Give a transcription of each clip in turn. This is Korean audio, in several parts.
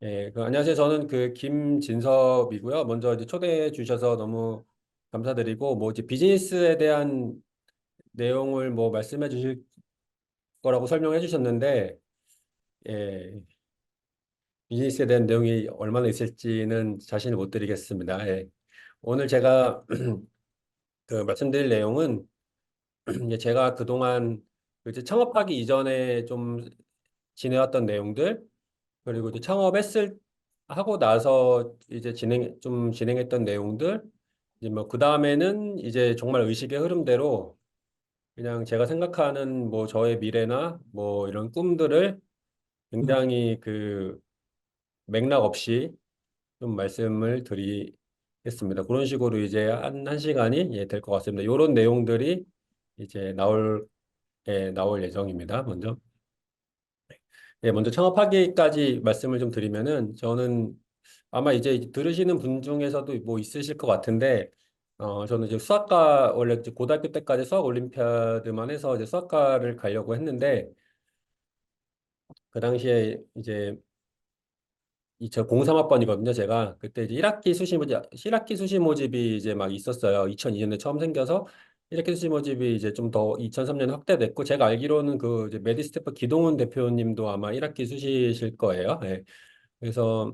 안녕하세요. 저는 김진섭이고요. 먼저 이제 초대해 주셔서 너무 감사드리고, 뭐 이제 비즈니스에 대한 내용을 뭐 말씀해 주실 거라고 설명해 주셨는데, 예, 비즈니스에 대한 내용이 얼마나 있을지는 자신을 못 드리겠습니다. 오늘 제가 말씀드릴 내용은 이제 제가 그동안 이제 창업하기 이전에 좀 지내왔던 내용들, 그리고 이제 하고 나서 이제 진행했던 내용들, 이제 뭐, 그 다음에는 이제 정말 의식의 흐름대로 그냥 제가 생각하는 뭐 저의 미래나 뭐 이런 꿈들을 굉장히 맥락 없이 좀 말씀을 드리겠습니다. 그런 식으로 이제 한 시간이 될 것 같습니다. 이런 내용들이 이제 나올 예정입니다. 먼저 창업하기까지 말씀을 좀 드리면은 저는 아마 이제 들으시는 분 중에서도 뭐 있으실 것 같은데, 저는 이제 원래 이제 고등학교 때까지 수학 올림피아드만 해서 이제 수학과를 가려고 했는데, 그 당시에 이제 저 03학번이거든요, 제가. 그때 이제 1학기 수시 모집이 이제 막 있었어요. 2002년에 처음 생겨서 1학기 수시 모집이 이제 좀 더 2003년에 확대됐고, 제가 알기로는 이제 메디스테프 기동훈 대표님도 아마 1학기 수시실 거예요. 예. 그래서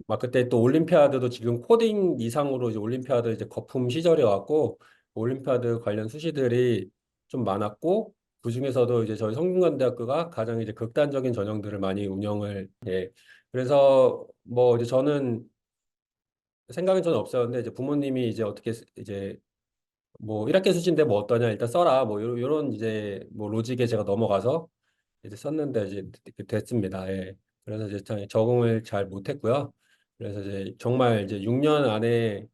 막 그때 또 올림피아드도 지금 코딩 이상으로 이제 올림피아드 이제 거품 시절에 왔고, 올림피아드 관련 수시들이 좀 많았고, 그중에서도 이제 저희 성균관대학교가 가장 이제 극단적인 전형들을 많이 그래서 뭐 이제 생각은 저는 없었는데, 이제 부모님이 이제 어떻게 이제 뭐 1학기 수시인데 뭐 어떠냐 일단 써라 뭐 요런 이제 뭐 로직에 제가 넘어가서 이제 썼는데 이제 됐습니다. 예. 그래서 이제 적응을 잘 못했고요. 그래서 이제 정말 이제 6년 안에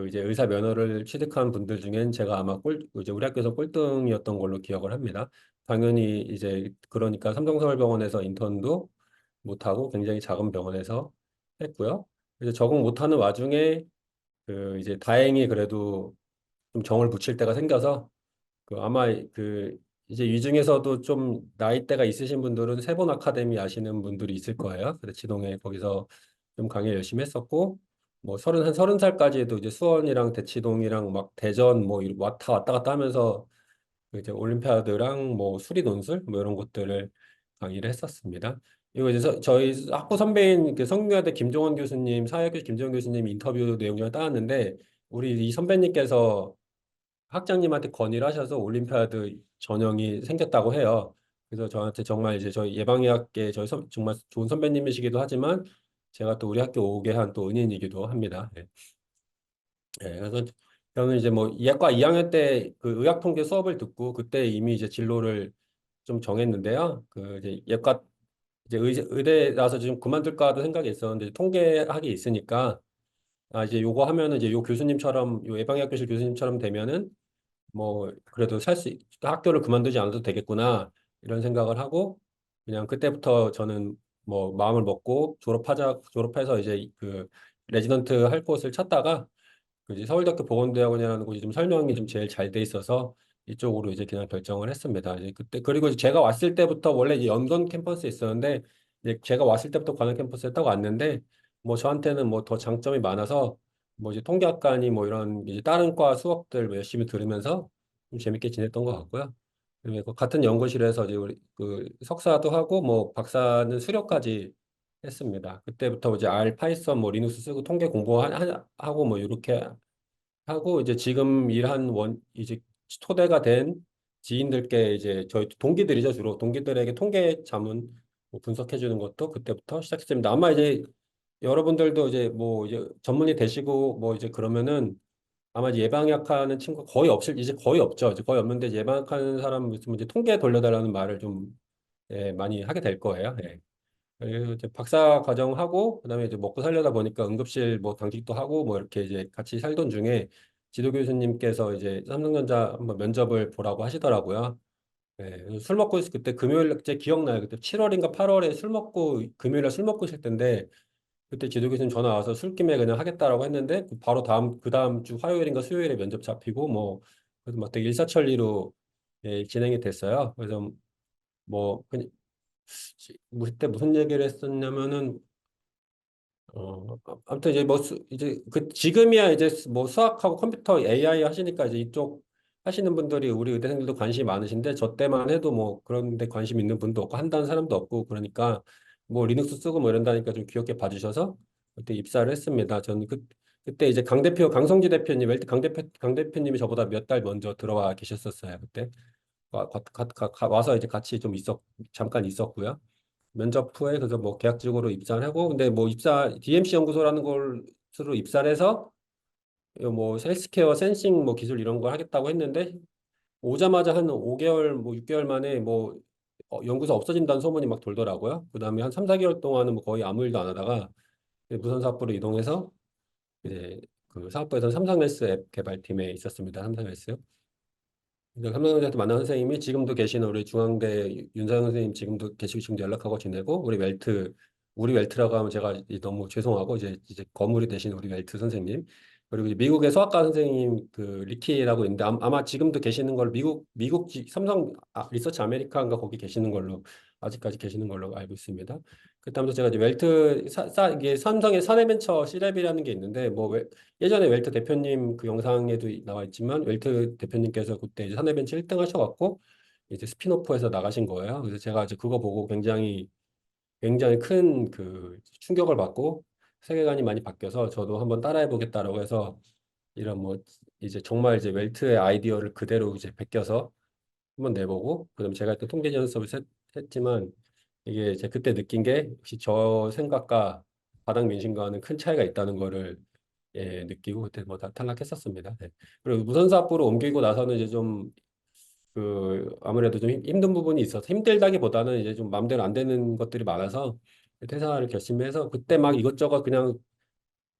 이제 의사 면허를 취득한 분들 중엔 제가 아마 이제 우리 학교에서 꼴등이었던 걸로 기억을 합니다. 당연히 이제 그러니까 삼성서울병원에서 인턴도 못하고 굉장히 작은 병원에서 했고요. 그래서 적응 못하는 와중에 이제 다행히 그래도 좀 정을 붙일 때가 생겨서 아마 이제 이 중에서도 좀 나이대가 있으신 분들은 세본 아카데미 아시는 분들이 있을 거예요. 그래서 지동에 거기서 좀 강의 열심히 했었고, 뭐 한 30살까지도 이제 수원이랑 대치동이랑 막 대전 뭐 왔다 갔다 하면서 이제 올림피아드랑 뭐 수리 논술 뭐 이런 것들을 강의를 했었습니다. 이거 이제 저희 학부 선배인 성균관대 김종원 교수님, 사회학교 김종원 교수님 인터뷰 내용 중에 따왔는데, 우리 이 선배님께서 학장님한테 건의를 하셔서 올림피아드 전형이 생겼다고 해요. 그래서 저한테 정말 이제 저희 예방의학계 정말 좋은 선배님이시기도 하지만 제가 또 우리 학교 오게 한 또 은인이기도 합니다. 그래서 저는 이제 뭐 예과 2학년 때 의학통계 수업을 듣고 그때 이미 이제 진로를 좀 정했는데요. 이제 이제 의대라서 좀 그만둘까 하도 생각이 있었는데 통계학이 있으니까 이제 요거 하면은 이제 요 교수님처럼 요 예방의학교실 교수님처럼 되면은 뭐 그래도 학교를 그만두지 않아도 되겠구나 이런 생각을 하고 그냥 그때부터 저는 뭐 마음을 먹고 졸업해서 이제 레지던트 할 곳을 찾다가 이제 서울대학교 보건대학원이라는 곳이 좀 설명이 좀 제일 잘 돼 있어서 이쪽으로 이제 그냥 결정을 했습니다. 이제 그때 그리고 이제 제가 왔을 때부터 원래 이제 연건 캠퍼스에 있었는데 이제 제가 왔을 때부터 관악 캠퍼스에 딱 왔는데 뭐 저한테는 뭐 더 장점이 많아서 뭐 이제 통계학과니 뭐 이런 이제 다른 과 수업들 뭐 열심히 들으면서 좀 재밌게 지냈던 것 같고요. 그리고 같은 연구실에서 이제 우리 석사도 하고 뭐 박사는 수료까지 했습니다. 그때부터 이제 R, 파이썬, 뭐 리눅스 쓰고 통계 공부하고 뭐 이렇게 하고 이제 지금 이제 토대가 된 지인들께 이제 저희 동기들이죠 주로 동기들에게 통계 자문 뭐 분석해 주는 것도 그때부터 시작했습니다. 아마 이제 여러분들도 이제 전문의 되시고 뭐 이제 그러면은 아마 이제 예방약하는 친구 이제 거의 없죠. 이제 거의 없는데 이제 예방약하는 사람 있으면 이제 통계 돌려달라는 말을 좀 많이 하게 될 거예요. 그리고 이제 박사 과정하고 그다음에 이제 먹고 살려다 보니까 응급실 뭐 당직도 하고 뭐 이렇게 이제 같이 살던 중에 지도 교수님께서 이제 삼성전자 한번 면접을 보라고 하시더라고요. 술 먹고 그때 금요일 제 기억나요. 그때 7월인가 8월에 금요일에 술 먹고 있을 텐데 그때 지도 교수님 전화 와서 술김에 그냥 하겠다라고 했는데 바로 그 다음 주 화요일인가 수요일에 면접 잡히고 뭐 그래서 막 되게 일사천리로 진행이 됐어요. 그래서 뭐 그때 무슨 얘기를 했었냐면은 아무튼 이제 뭐 이제 그 지금이야 이제 뭐 수학하고 컴퓨터 AI 하시니까 이제 이쪽 하시는 분들이 우리 의대생들도 관심이 많으신데 저 때만 해도 뭐 그런 데 관심 있는 분도 없고 한다는 사람도 없고 그러니까 뭐 리눅스 쓰고 뭐 이런다니까 좀 귀엽게 봐주셔서 그때 입사를 했습니다. 저는 그때 이제 강성지 대표님 웰트 강 대표님이 저보다 몇 달 먼저 들어와 계셨었어요. 그때 와서 이제 같이 좀 잠깐 있었고요. 면접 후에 그래서 뭐 계약직으로 입사를 하고 근데 뭐 DMC 연구소라는 걸로 입사를 해서 뭐 헬스케어 센싱 뭐 기술 이런 걸 하겠다고 했는데 오자마자 한 5개월 뭐 6개월 만에 뭐 연구소 없어진다는 소문이 막 돌더라고요. 그다음에 한 3, 4개월 동안은 뭐 거의 아무 일도 안 하다가 무선사업부로 이동해서 이제 그 사업부에서 삼성헬스 앱 개발팀에 있었습니다. 삼성헬스. 삼성전자한테 만난 선생님이 지금도 계시는 우리 중앙대 윤사영 선생님 지금도 계시고 지금도 연락하고 지내고 우리 웰트라고 하면 제가 너무 죄송하고 이제 거물이 되신 우리 웰트 선생님 그리고 이제 미국의 소아과 선생님 그 리키라고 있는데 아마 지금도 계시는 걸로 미국 삼성 리서치 아메리카인가 거기 계시는 걸로 아직까지 계시는 걸로 알고 있습니다. 그다음에 제가 이제 이게 삼성의 사내벤처 C랩이라는 게 있는데 예전에 웰트 대표님 그 영상에도 나와 있지만 웰트 대표님께서 그때 이제 사내벤처 1등 하셔갖고 이제 스피노프해서 나가신 거예요. 그래서 제가 이제 그거 보고 굉장히 큰 그 충격을 받고 세계관이 많이 바뀌어서 저도 한번 따라해 보겠다라고 해서 이런 뭐 이제 정말 이제 웰트의 아이디어를 그대로 이제 베껴서 한번 내보고 그다음에 제가 또 통계 연습을 했지만 이게 제가 그때 느낀 게 역시 저 생각과 바닥 민심과는 큰 차이가 있다는 거를 느끼고 그때 뭐 다 탈락했었습니다. 네. 그리고 무선사업부로 옮기고 나서는 이제 좀 아무래도 좀 힘든 부분이 있어서 힘들다기보다는 이제 좀 마음대로 안 되는 것들이 많아서 퇴사를 결심해서 그때 막 이것저것 그냥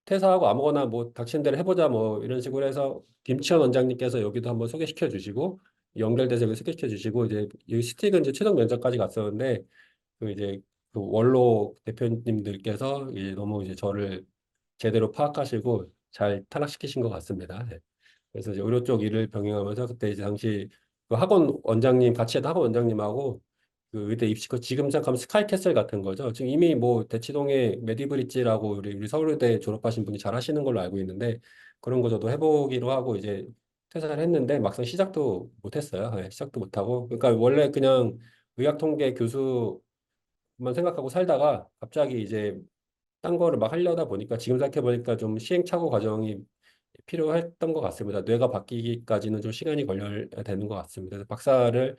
퇴사하고 아무거나 뭐 닥치는 대로 해보자 뭐 이런 식으로 해서 김치현 원장님께서 여기도 한번 소개시켜 주시고 연결돼서 여기 소개시켜 주시고 이제 이 스틱은 이제 최종 면접까지 갔었는데 이제 그 원로 대표님들께서 이제 너무 이제 저를 제대로 파악하시고 잘 탈락시키신 것 같습니다. 네. 그래서 이제 의료 쪽 일을 병행하면서 그때 이제 당시 그 학원 원장님 같이 했던 학원 원장님하고 그 의대 입시컷 지금 생각하면 스카이캐슬 같은 거죠. 지금 이미 뭐 대치동에 메디브릿지라고 우리 서울대 졸업하신 분이 잘 하시는 걸로 알고 있는데 그런 거 저도 해보기로 하고 이제 퇴사를 했는데 막상 시작도 못했어요. 네, 시작도 못하고 그러니까 원래 그냥 의학통계 교수만 생각하고 살다가 갑자기 이제 딴 거를 막 하려다 보니까 지금 생각해 보니까 좀 시행착오 과정이 필요했던 것 같습니다. 뇌가 바뀌기까지는 좀 시간이 걸려야 되는 것 같습니다. 그래서 박사를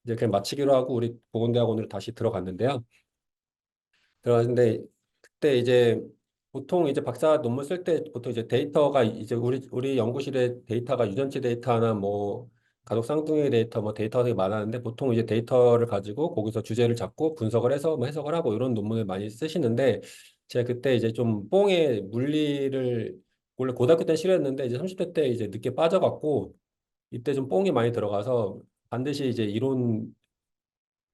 이제 그냥 마치기로 하고 우리 보건대학원으로 다시 들어갔는데요. 들어갔는데 그때 이제 보통 이제 박사 논문 쓸 때 보통 이제 데이터가 이제 우리 연구실에 데이터가 유전치 데이터나 뭐 가족 쌍둥이 데이터 뭐 데이터가 되게 많았는데 보통 이제 데이터를 가지고 거기서 주제를 잡고 분석을 해서 뭐 해석을 하고 이런 논문을 많이 쓰시는데 제가 그때 이제 좀 뽕에 물리를 원래 고등학교 때 싫어했는데 이제 30대 때 이제 늦게 빠져갖고 이때 좀 뽕이 많이 들어가서 반드시 이제 이론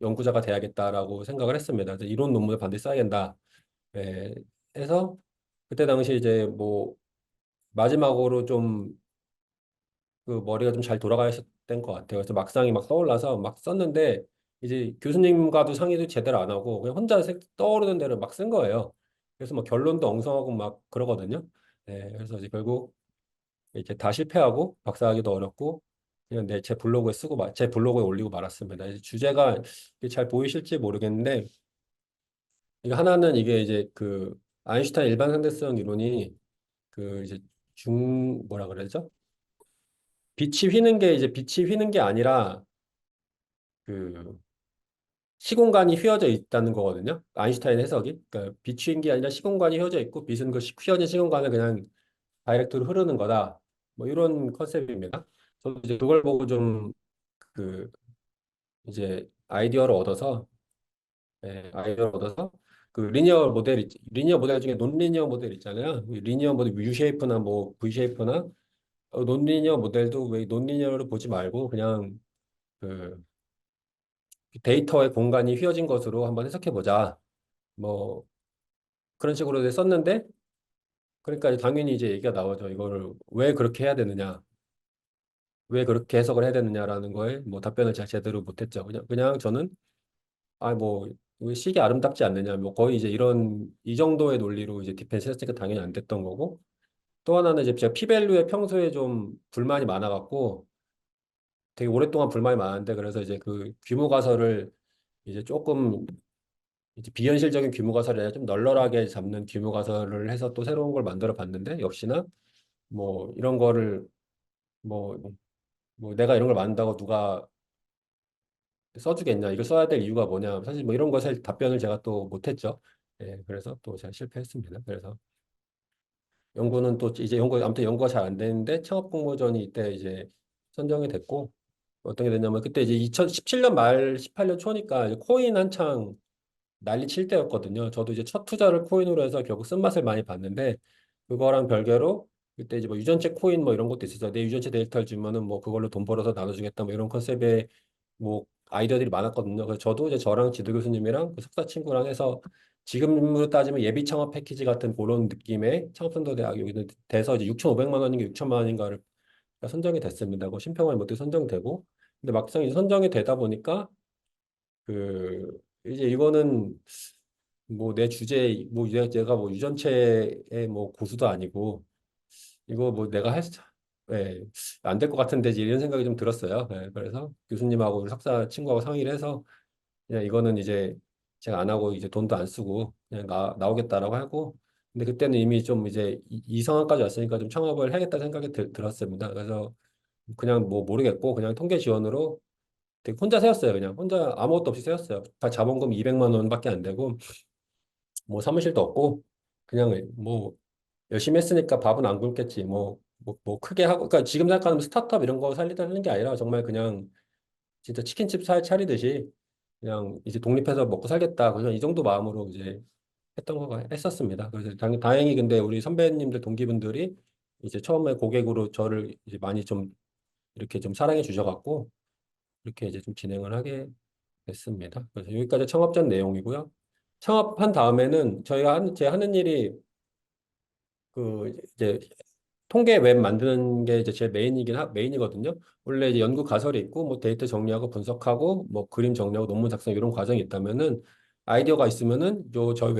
연구자가 돼야겠다라고 생각을 했습니다. 그래서 이론 논문을 반드시 써야 된다. 예, 해서 그때 당시 이제 뭐 마지막으로 좀 그 머리가 좀 잘 돌아가셨던 것 같아요. 그래서 막상이 막 떠올라서 막 썼는데 이제 교수님과도 상의도 제대로 안 하고 그냥 혼자 떠오르는 대로 막 쓴 거예요. 그래서 뭐 결론도 엉성하고 막 그러거든요. 네, 그래서 이제 결국 이렇게 다 실패하고 박사하기도 어렵고 그냥 제 블로그에 제 블로그에 올리고 말았습니다. 이제 주제가 이게 잘 보이실지 모르겠는데 이게 하나는 이게 이제 그 아인슈타인 일반 상대성 이론이 그 이제 뭐라 그러죠? 빛이 휘는 게 아니라 그 시공간이 휘어져 있다는 거거든요. 아인슈타인 해석이. 그러니까 빛이 휜 게 아니라 시공간이 휘어져 있고 빛은 그 휘어진 시공간을 그냥 다이렉트로 흐르는 거다. 뭐 이런 컨셉입니다. 저도 이제 그걸 보고 좀 그 이제 아이디어를 얻어서 그 리니어 모델 중에 논리니어 모델 있잖아요. 이 리니어 모델 U 쉐이프나 뭐 V 쉐이프나 논리니어 모델도 왜 논리니어를 보지 말고 그냥 그 데이터의 공간이 휘어진 것으로 한번 해석해 보자. 뭐 그런 식으로 이제 썼는데 그러니까 당연히 이제 얘기가 나오죠. 이거를 왜 그렇게 해야 되느냐, 왜 그렇게 해석을 해야 되느냐라는 거에 뭐 답변을 제가 제대로 못했죠. 그냥 저는 뭐 왜 시기 아름답지 않느냐, 뭐 거의 이제 이런 이 정도의 논리로 이제 디펜스 했으니까 당연히 안 됐던 거고. 또 하나는 이제 제가 피밸류에 평소에 좀 불만이 많아갖고 되게 오랫동안 불만이 많은데, 그래서 이제 그 규모 가설을 이제 조금 이제 비현실적인 규모 가설이 아니라 좀 널널하게 잡는 규모 가설을 해서 또 새로운 걸 만들어 봤는데, 역시나 뭐 이런 거를 뭐, 뭐 내가 이런 걸 만든다고 누가 써주겠냐, 이거 써야 될 이유가 뭐냐, 사실 뭐 이런 거 사실 답변을 제가 또 못했죠. 예, 그래서 또 제가 실패했습니다. 그래서 연구는 또 이제 아무튼 연구가 잘 안 되는데 창업 공모전이 이때 이제 선정이 됐고, 어떤 게 됐냐면 그때 이제 2017년 말 18년 초니까 이제 코인 한창 난리 칠 때였거든요. 저도 이제 첫 투자를 코인으로 해서 결국 쓴맛을 많이 봤는데, 그거랑 별개로 그때 이제 뭐 유전체 코인 뭐 이런 것도 있었어요. 내 유전체 데이터를 주면은 뭐 그걸로 돈 벌어서 나눠주겠다 뭐 이런 컨셉의 뭐 아이디어들이 많았거든요. 그래서 저도 이제 저랑 지도 교수님이랑 그 석사 친구랑 해서 지금으로 따지면 예비 창업 패키지 같은 그런 느낌의 창업선도대학 여기는 돼서 이제 6,500만 원인가 6천만 원인가를 선정이 됐습니다. 그 심평원 못해 선정되고, 근데 막상 이제 선정이 되다 보니까 그 이제 이거는 뭐 내 주제 뭐 내가 뭐 유전체의 뭐 고수도 아니고 이거 뭐 내가 할 예, 안 될 것 같은데 이제 이런 생각이 좀 들었어요. 예, 그래서 교수님하고 우리 석사 친구하고 상의를 해서 그냥 이거는 이제 제가 안 하고 이제 돈도 안 쓰고 그냥 나오겠다라고 하고, 근데 그때는 이미 좀 이제 이 상황까지 왔으니까 좀 창업을 해야겠다 생각이 들었습니다. 그래서 그냥 뭐 모르겠고 그냥 통계 지원으로 되게 혼자 세웠어요. 그냥 혼자 아무것도 없이 세웠어요. 다 자본금 200만 원밖에 안 되고 뭐 사무실도 없고 그냥 뭐 열심히 했으니까 밥은 안 굶겠지. 뭐 크게 하고, 그러니까 지금 생각하면 스타트업 이런 거 살리다 하는 게 아니라 정말 그냥 진짜 치킨집 차리듯이 그냥 이제 독립해서 먹고 살겠다. 그냥 이 정도 마음으로 이제 했던 거 했었습니다. 그래서 다행히 근데 우리 선배님들 동기분들이 이제 처음에 고객으로 저를 이제 많이 좀 이렇게 좀 사랑해 주셔갖고 이렇게 이제 좀 진행을 하게 됐습니다. 그래서 여기까지 창업 전 내용이고요. 창업한 다음에는 제가 하는 일이 그 이제 통계 웹 만드는 게 이제 제 메인이거든요. 원래 이제 연구 가설이 있고 뭐 데이터 정리하고 분석하고 뭐 그림 정리하고 논문 작성 이런 과정이 있다면은, 아이디어가 있으면은 요 저희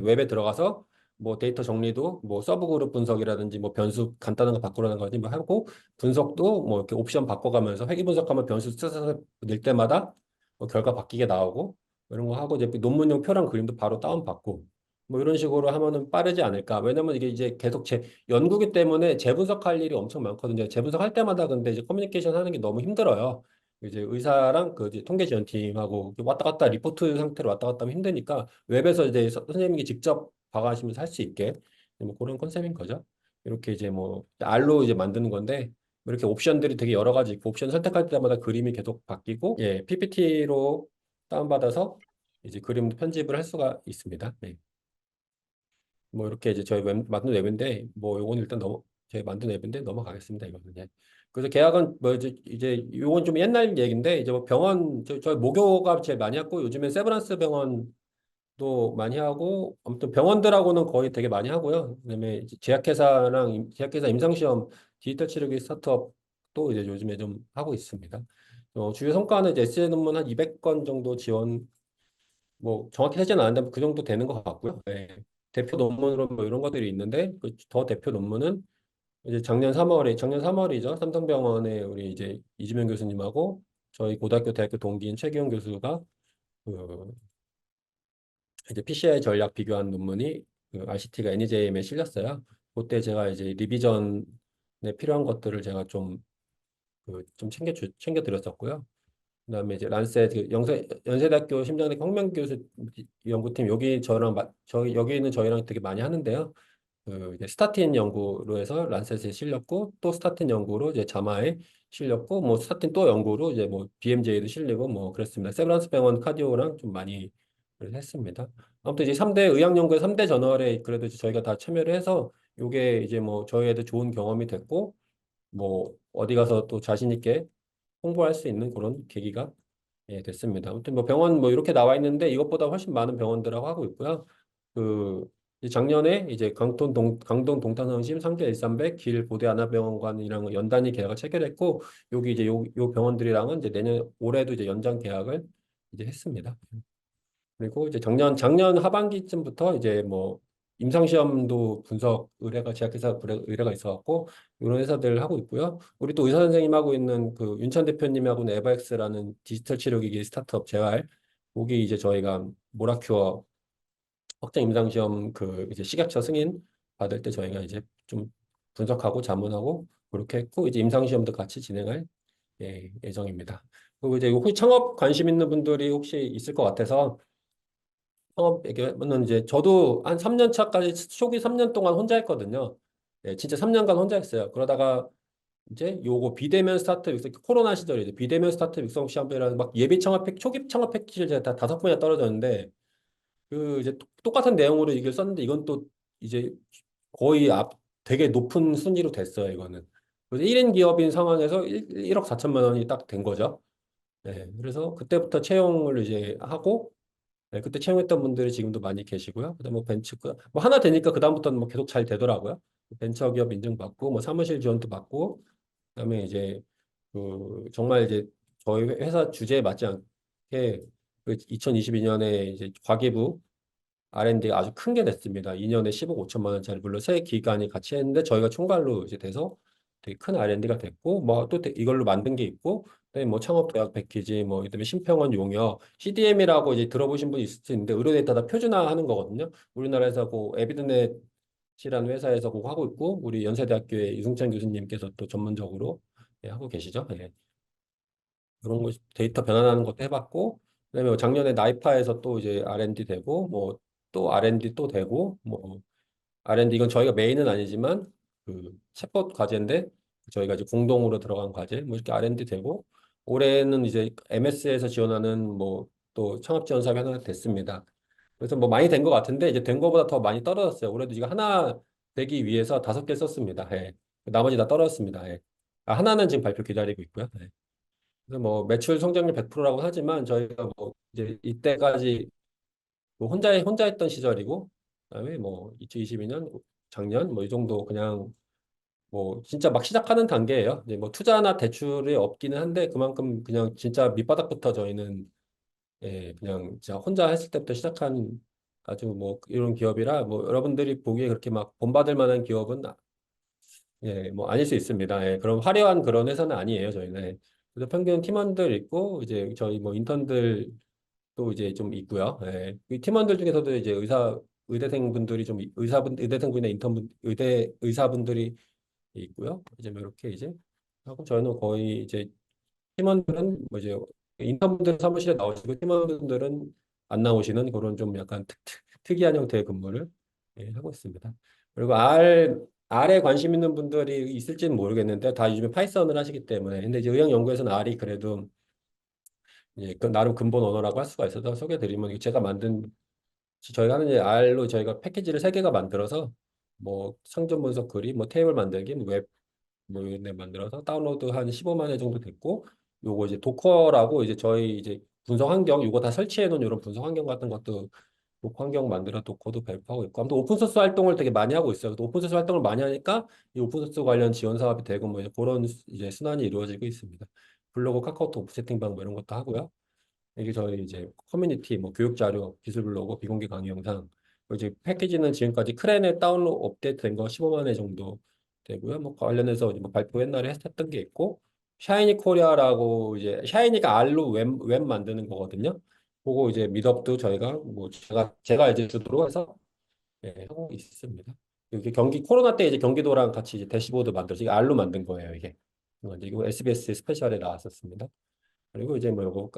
웹에 들어가서 뭐 데이터 정리도 뭐 서브 그룹 분석이라든지 뭐 변수 간단한 거 바꾸라는 거지 뭐 하고, 분석도 뭐 이렇게 옵션 바꿔가면서 회귀 분석하면 변수 스스스 낼 때마다 뭐 결과 바뀌게 나오고 이런 거 하고, 이제 논문용 표랑 그림도 바로 다운받고 뭐 이런 식으로 하면은 빠르지 않을까. 왜냐면 이게 이제 계속 연구기 때문에 재분석할 일이 엄청 많거든요. 재분석할 때마다 근데 이제 커뮤니케이션 하는 게 너무 힘들어요. 이제 의사랑 그 이제 통계 지원팀하고 왔다 갔다 리포트 상태로 왔다 갔다 하면 힘드니까 웹에서 이제 선생님이 직접 봐가시면서 할 수 있게 뭐 그런 컨셉인 거죠. 이렇게 이제 뭐 R로 이제 만드는 건데, 뭐 이렇게 옵션들이 되게 여러 가지 있고 옵션 선택할 때마다 그림이 계속 바뀌고, 예, PPT로 다운받아서 이제 그림 편집을 할 수가 있습니다. 네. 뭐 이렇게 이제 저희 만든 웹인데 뭐 요거는 일단 저희 만든 웹인데 넘어가겠습니다. 이거는. 예. 그래서 계약은 뭐 이제 요건 좀 옛날 얘기인데, 이제 뭐 병원 저희 모교가 제일 많이 했고 요즘엔 세브란스 병원도 많이 하고, 아무튼 병원들하고는 거의 되게 많이 하고요. 그다음에 이제 제약회사 임상시험 디지털 치료기 스타트업도 이제 요즘에 좀 하고 있습니다. 주요 성과는 이제 에세이 논문 한 200건 정도 지원, 뭐 정확히 세지는 않았는데 그 정도 되는 것 같고요. 네. 대표 논문으로 뭐 이런 것들이 있는데, 그 더 대표 논문은 이제 작년 3월이죠. 삼성병원의 우리 이제 이주명 교수님하고 저희 고등학교 대학교 동기인 최기용 교수가 그 이제 PCI 전략 비교한 논문이 그 RCT가 NEJM에 실렸어요. 그때 제가 이제 리비전에 필요한 것들을 제가 좀 챙겨 드렸었고요. 그다음에 이제 란셋 그 연세대학교 심장내 혁명 교수 연구팀, 저희 여기 있는 저희랑 되게 많이 하는데요. 그 이제 스타틴 연구로 해서 란셋에 실렸고, 또 스타틴 연구로 이제 자마에 실렸고, 뭐 스타틴 또 연구로 이제 뭐 BMJ도 실리고 뭐 그랬습니다. 세브란스 병원 카디오랑 좀 많이 그래서 했습니다. 아무튼 이제 3대 의학 연구의 3대 저널에 그래도 이제 저희가 다 참여를 해서 요게 이제 뭐 저희에도 좋은 경험이 됐고, 뭐 어디 가서 또 자신 있게 홍보할 수 있는 그런 계기가, 예, 됐습니다. 아무튼 뭐 병원 뭐 이렇게 나와 있는데 이것보다 훨씬 많은 병원들하고 하고 있고요. 그 이제 작년에 이제 강동 동탄성심 상계 1300 길 고대 안암병원관이랑 연단위 계약을 체결했고, 여기 이제 요 병원들이랑은 이제 올해도 이제 연장 계약을 이제 했습니다. 그리고 이제 작년 하반기쯤부터 이제 뭐 임상시험도 분석 의뢰가 제약회사 의뢰가 있어갖고 이런 회사들 하고 있고요. 우리 또 의사 선생님 하고 있는 그 윤찬 대표님하고는 에바엑스라는 디지털 치료기기 스타트업 재활 거기 이제 저희가 모라큐어 확장 임상시험 그 이제 식약처 승인 받을 때 저희가 이제 좀 분석하고 자문하고 그렇게 했고 이제 임상시험도 같이 진행할 예정입니다. 그리고 이제 혹시 창업 관심 있는 분들이 혹시 있을 것 같아서 창업 얘기하면은 이제 저도 한 3년 차까지 초기 3년 동안 혼자 했거든요. 네, 진짜 3년간 혼자 했어요. 그러다가 이제 요거 비대면 스타트업 육성 코로나 시절에 이제 비대면 스타트업 육성 시험이라는 막 예비 창업 초기 창업 패키지를 제가 다 5번이나 떨어졌는데 그 이제 똑같은 내용으로 이걸 썼는데 이건 또 이제 거의 되게 높은 순위로 됐어요, 이거는. 그래서 1인 기업인 상황에서 1억 4천만 원이 딱 된 거죠. 네, 그래서 그때부터 채용을 이제 하고 네, 그때 채용했던 분들이 지금도 많이 계시고요. 그다음에 뭐 벤처 뭐 하나 되니까 그다음부터는 뭐 계속 잘 되더라고요. 벤처 기업 인증받고 뭐 사무실 지원도 받고 그다음에 이제 그 정말 이제 저희 회사 주제에 맞지 않게 그 2022년에 이제 과기부 R&D가 아주 큰 게 됐습니다. 2년에 10억 5천만 원짜리 물론 세 기관이 같이 했는데 저희가 총괄로 이제 돼서 되게 큰 R&D가 됐고 뭐 또 이걸로 만든 게 있고 그다음에 뭐 창업 도약 패키지 뭐 그다음에 심평원 용역 CDM이라고 이제 들어보신 분 있을 수 있는데 의료 데이터 다 표준화하는 거거든요. 우리나라에서 그 에비드넷이라는 회사에서 그거 하고 있고 우리 연세대학교의 유승찬 교수님께서 또 전문적으로 하고 계시죠. 예. 그런 거 데이터 변환하는 것도 해봤고 그다음에 뭐 작년에 나이파에서 또 이제 R&D 되고 뭐 또 R&D 또 되고 뭐 R&D 이건 저희가 메인은 아니지만 그 챗봇 과제인데 저희가 이제 공동으로 들어간 과제 뭐 이렇게 R&D 되고 올해는 이제 MS에서 지원하는 뭐 또 창업 지원 사업이 하나 됐습니다. 그래서 뭐 많이 된 것 같은데 이제 된 거보다 더 많이 떨어졌어요. 올해도 지금 하나 되기 위해서 5개 썼습니다. 예. 나머지 다 떨어졌습니다. 예. 하나는 지금 발표 기다리고 있고요. 예. 그래서 뭐 매출 성장률 100%라고 하지만 저희가 뭐 이제 이때까지 뭐 혼자 했던 시절이고 그다음에 뭐 2022년 작년 뭐 이 정도 그냥 뭐 진짜 막 시작하는 단계예요. 이제 뭐 투자나 대출이 없기는 한데 그만큼 그냥 진짜 밑바닥부터 저희는 그냥 진짜 혼자 했을 때부터 시작한 아주 뭐 이런 기업이라 뭐 여러분들이 보기에 그렇게 막 본받을 만한 기업은 뭐 아닐 수 있습니다. 그럼 화려한 그런 회사는 아니에요, 저희는. 그래서 평균 팀원들 있고 이제 저희 뭐 인턴들 또 이제 좀 있고요. 이 팀원들 중에서도 이제 의대생분들이 좀 의대생분이나 인턴분 의사분들이 있고요. 이제 뭐 이렇게 이제 하고 저희는 거의 이제 팀원들은 뭐 이제 인턴분들 사무실에 나오시고 팀원분들은 안 나오시는 그런 좀 약간 특이한 형태의 근무를 하고 있습니다. 그리고 R에 관심 있는 분들이 있을지는 모르겠는데 다 요즘에 파이썬을 하시기 때문에 근데 이제 의학 연구에서는 R이 그래도 그 나름 근본 언어라고 할 수가 있어서 소개드리면 이거 제가 만든 저희가 하는 일 R로 저희가 패키지를 3개가 만들어서 뭐 상점 분석 그리 뭐 테이블 만들기 뭐 이런 데 만들어서 다운로드 한 15만 회 정도 됐고 요거 이제 도커라고 이제 저희 이제 분석 환경 요거 다 설치해 놓은 이런 분석 환경 같은 것도 도커 환경 만들어 도커도 배포하고 있고 아무튼 오픈소스 활동을 되게 많이 하고 있어요. 오픈소스 활동을 많이 하니까 이 오픈소스 관련 지원 사업이 되고 뭐 이제 그런 이제 순환이 이루어지고 있습니다. 블로그 카카오톡 오프 채팅방 뭐 이런 것도 하고요. 이게 저희 이제 커뮤니티, 뭐 교육 자료, 기술 블로그, 비공개 강의 영상. 그리고 이제 패키지는 지금까지 크랜에 다운로드 업데이트된 거 15만 회 정도 되고요. 뭐 관련해서 이제 뭐 발표 옛날에 했었던 게 있고 샤이니 코리아라고 이제 샤이니가 R로 웹 만드는 거거든요. 그거 이제 미덥도 저희가 뭐 제가 이제 주도로 해서 하고 있습니다. 이게 코로나 때 이제 경기도랑 같이 이제 대시보드 만들어서 이게 R로 만든 거예요, 이게. 이거 SBS 스페셜에 나왔었습니다. 그리고 이제 뭐 요거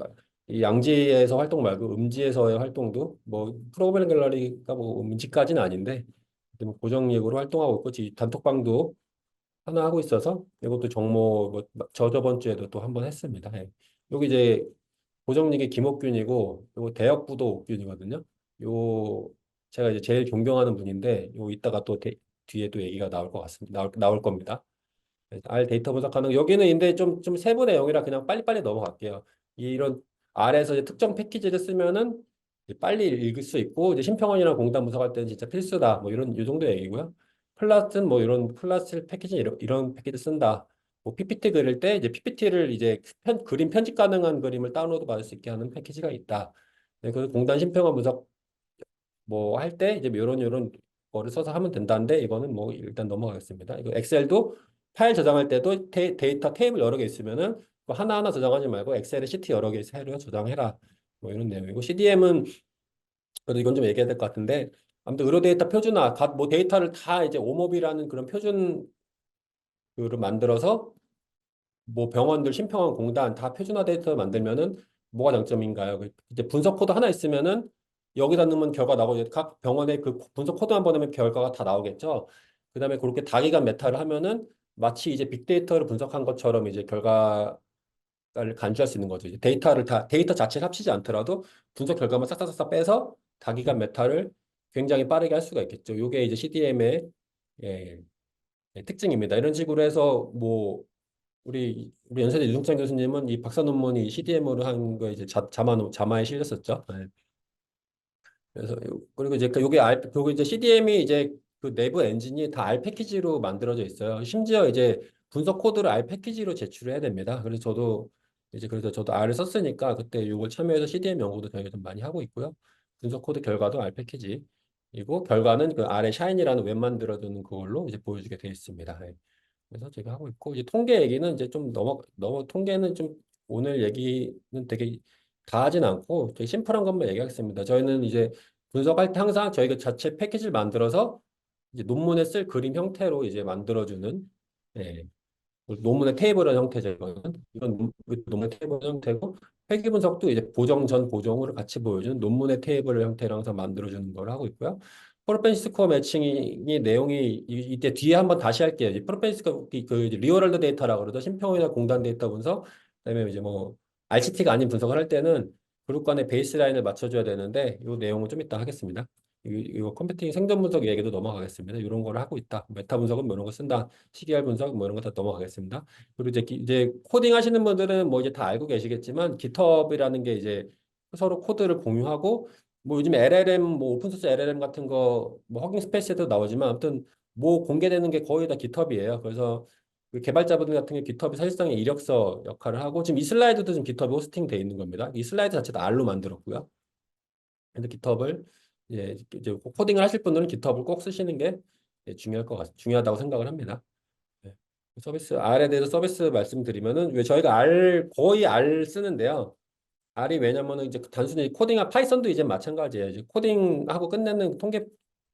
이 양지에서 활동 말고 음지에서의 활동도 뭐 프로그램 갤러리가 뭐 음지까지는 아닌데 뭐 고정 예고로 활동하고 있고 단톡방도 하나 하고 있어서 이것도 정모 뭐 저번 주에도 또 한 번 했습니다. 여기 이제 고정직이 김옥균이고 요거 대역부도 옥균이거든요. 요 제가 이제 제일 존경하는 분인데 요 이따가 또 뒤에 또 얘기가 나올 것 같습니다. 나올 겁니다. R 데이터 분석하는 여기는 근데 좀 세부 내용이라 그냥 빨리빨리 넘어갈게요. 이런 R에서 이제 특정 패키지를 쓰면은 이제 빨리 읽을 수 있고 이제 심평원이나 공단 분석할 때는 진짜 필수다. 뭐 이런 이 정도 얘기고요. 플러스는 뭐 이런 플러스 패키지 이런 패키지 쓴다. 뭐 PPT 그릴 때 이제 PPT를 이제 그림 편집 가능한 그림을 다운로드 받을 수 있게 하는 패키지가 있다. 네, 그 공단 심평원 분석 뭐 할 때 이제 요런 거를 써서 하면 된다는데 이거는 뭐 일단 넘어가겠습니다. 이거 엑셀도 파일 저장할 때도 데이터 테이블 여러 개 있으면은 뭐 하나하나 저장하지 말고 엑셀에 시트 여러 개 새로 저장해라. 뭐 이런 내용이고 CDM은 그래도 이건 좀 얘기해야 될 것 같은데 아무튼 의료 데이터 표준화 뭐 데이터를 다 이제 오몹이라는 그런 표준 를 만들어서 뭐 병원들 심평원 공단 다 표준화 데이터 만들면은 뭐가 장점인가요? 이제 분석 코드 하나 있으면은 여기다 넣으면 결과 나오고 이제 각 병원의 그 분석 코드만 보내면 결과가 다 나오겠죠. 그다음에 그렇게 다기간 메타를 하면은 마치 이제 빅데이터를 분석한 것처럼 이제 결과를 간주할 수 있는 거죠. 이제 데이터 자체를 합치지 않더라도 분석 결과만 싹싹싹 빼서 다기간 메타를 굉장히 빠르게 할 수가 있겠죠. 이게 이제 CDM의 예, 특징입니다. 이런 식으로 해서 뭐 우리 연세대 유승찬 교수님은 이 박사 논문이 CDM으로 한 거 이제 자마에 실렸었죠. 네. 그래서 그리고 이제 요게 그리고 이제 CDM이 이제 그 내부 엔진이 다 R 패키지로 만들어져 있어요. 심지어 이제 분석 코드를 R 패키지로 제출해야 됩니다. 그래서 저도 R을 썼으니까 그때 이걸 참여해서 CDM 연구도 저희가 좀 많이 하고 있고요. 분석 코드 결과도 R 패키지이고 결과는 그 R의 샤인이라는 웹 만들어두는 그걸로 이제 보여주게 되어 있습니다. 네. 그래서 제가 하고 있고 이제 통계 얘기는 이제 좀 넘어 통계는 좀 오늘 얘기는 되게 다 하진 않고 되게 심플한 것만 얘기하겠습니다. 저희는 이제 분석할 때 항상 저희가 자체 패키지를 만들어서 이제 논문에 쓸 그림 형태로 이제 만들어주는 예, 논문의 테이블의 형태죠. 이건 논문의 테이블 형태고 회귀 분석도 이제 보정 전 보정으로 같이 보여주는 논문의 테이블 형태로 항상 만들어주는 걸 하고 있고요. 프로펜시 스코어 매칭이 내용이 이때 뒤에 한번 다시 할게요. 이제 프로펜시 스코어 이제 리얼월드 데이터라고 그러죠. 심평이나 공단 데이터 분석, 그다음에 이제 뭐 RCT가 아닌 분석을 할 때는 그룹 간의 베이스라인을 맞춰줘야 되는데 이 내용은 좀 이따 하겠습니다. 이거 컴퓨팅 생존 분석 얘기도 넘어가겠습니다. 이런 거를 하고 있다. 메타 분석은 뭐 이런 거 쓴다. CDR 분석 뭐 이런 거 다 넘어가겠습니다. 그리고 이제 코딩 하시는 분들은 뭐 이제 다 알고 계시겠지만 GitHub이라는 게 이제 서로 코드를 공유하고 뭐 요즘 LLM 뭐 오픈소스 LLM 같은 거 뭐 허깅 스페이스에도 나오지만 아무튼 뭐 공개되는 게 거의 다 GitHub이에요. 그래서 그 개발자분들 같은 게 GitHub이 사실상 이력서 역할을 하고 지금 이 슬라이드도 지금 GitHub 호스팅 돼 있는 겁니다. 이 슬라이드 자체도 R로 만들었고요. 근데 GitHub을 이제 코딩을 하실 분들은 GitHub을 꼭 쓰시는 게 중요하다고 생각을 합니다. 네. R에 대해서 서비스 말씀드리면은 왜 저희가 거의 R 쓰는데요. R이 왜냐면은 이제 단순히 코딩한 파이썬도 이제 마찬가지예요. 이제 코딩하고 끝내는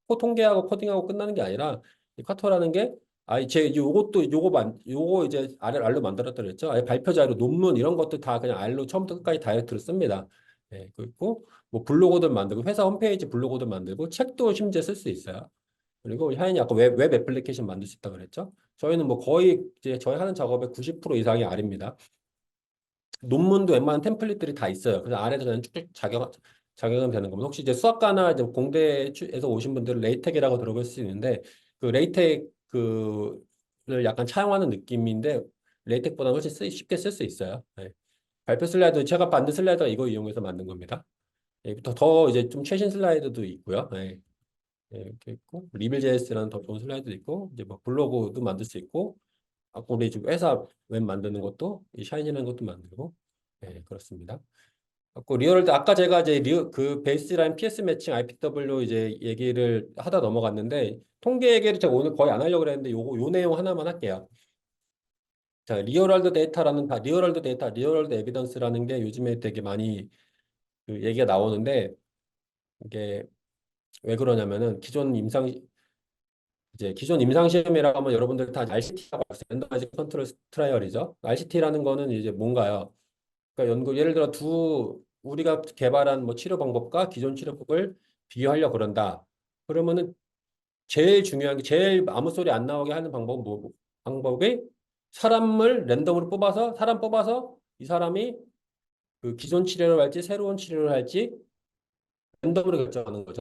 통계하고 코딩하고 끝나는 게 아니라 이 카토라는 게 요거 이제 R로 만들었다 그랬죠. 아예 발표 자료, 논문 이런 것도 다 그냥 R로 처음부터 끝까지 다이렉트로 씁니다. 예, 그리고 뭐 블로그도 만들고 회사 홈페이지 블로그도 만들고 책도 심지어 쓸 수 있어요. 그리고 하연이 아까 웹 애플리케이션 만들 수 있다 그랬죠. 저희는 뭐 거의 이제 저희 하는 작업의 90% 이상이 R입니다. 논문도 웬만한 템플릿들이 다 있어요. 그래서 안에서 그냥 쭉쭉 작용하면 되는 겁니다. 혹시 이제 수학과나 이제 공대에서 오신 분들은 레이텍이라고 들어볼 수 있는데 그 레이텍 그를 약간 차용하는 느낌인데 레이텍보다는 훨씬 쉽게 쓸 수 있어요. 네. 발표 슬라이드 제가 만든 슬라이드가 이거 이용해서 만든 겁니다. 예, 더 이제 좀 최신 슬라이드도 있고요. 네. 예, 이렇게 있고 리빌.js라는 더 좋은 슬라이드도 있고 이제 뭐 블로그도 만들 수 있고 우리 지금 회사 웹 만드는 것도 이 샤이니라는 것도 만들고 네, 그렇습니다. 리얼월드 아까 제가 이제 그 베이스라인 PS 매칭 IPW 이제 얘기를 하다 넘어갔는데 통계 얘기를 제가 오늘 거의 안 하려고 그랬는데 요 내용 하나만 할게요. 자, 리얼월드 데이터, 리얼월드 에비던스라는 게 요즘에 되게 많이 그 얘기가 나오는데 이게 왜 그러냐면은 기존 임상 시험이라고 하면 여러분들 다 RCT라고 알고 있어요. 랜더마이즈 컨트롤 트라이얼이죠. RCT라는 거는 이제 뭔가요? 그러니까 예를 들어 우리가 개발한 뭐 치료 방법과 기존 치료법을 비교하려고 그런다. 그러면은 제일 중요한 게 제일 아무 소리 안 나오게 하는 방법이 사람 뽑아서 이 사람이 그 기존 치료를 할지 새로운 치료를 할지 랜덤으로 결정하는 거죠.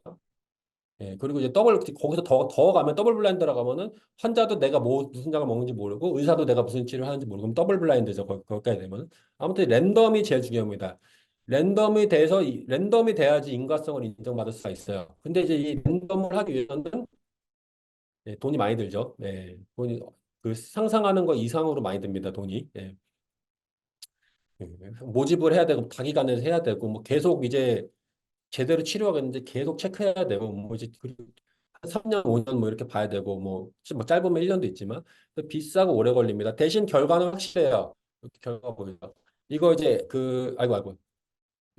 예, 그리고 이제 거기서 더 가면 더블 블라인드라고 하면은 환자도 내가 무슨 약을 먹는지 모르고 의사도 내가 무슨 치료를 하는지 모르고 그럼 더블 블라인드죠. 거기까지 되면. 아무튼 랜덤이 제일 중요합니다. 랜덤이 돼야지 인과성을 인정받을 수가 있어요. 근데 이제 이 랜덤을 하기 위해서는 돈이 많이 들죠. 돈이 그 상상하는 거 이상으로 많이 듭니다. 돈이. 모집을 해야 되고 단기간에 해야 되고 뭐 계속 이제 제대로 치료하겠는지 계속 체크해야 되고 뭐 이제 한 3년, 5년 뭐 이렇게 봐야 되고 뭐 짧으면 1년도 있지만 비싸고 오래 걸립니다. 대신 결과는 확실해요. 이렇게 결과 보이죠. 이거 이제 아이고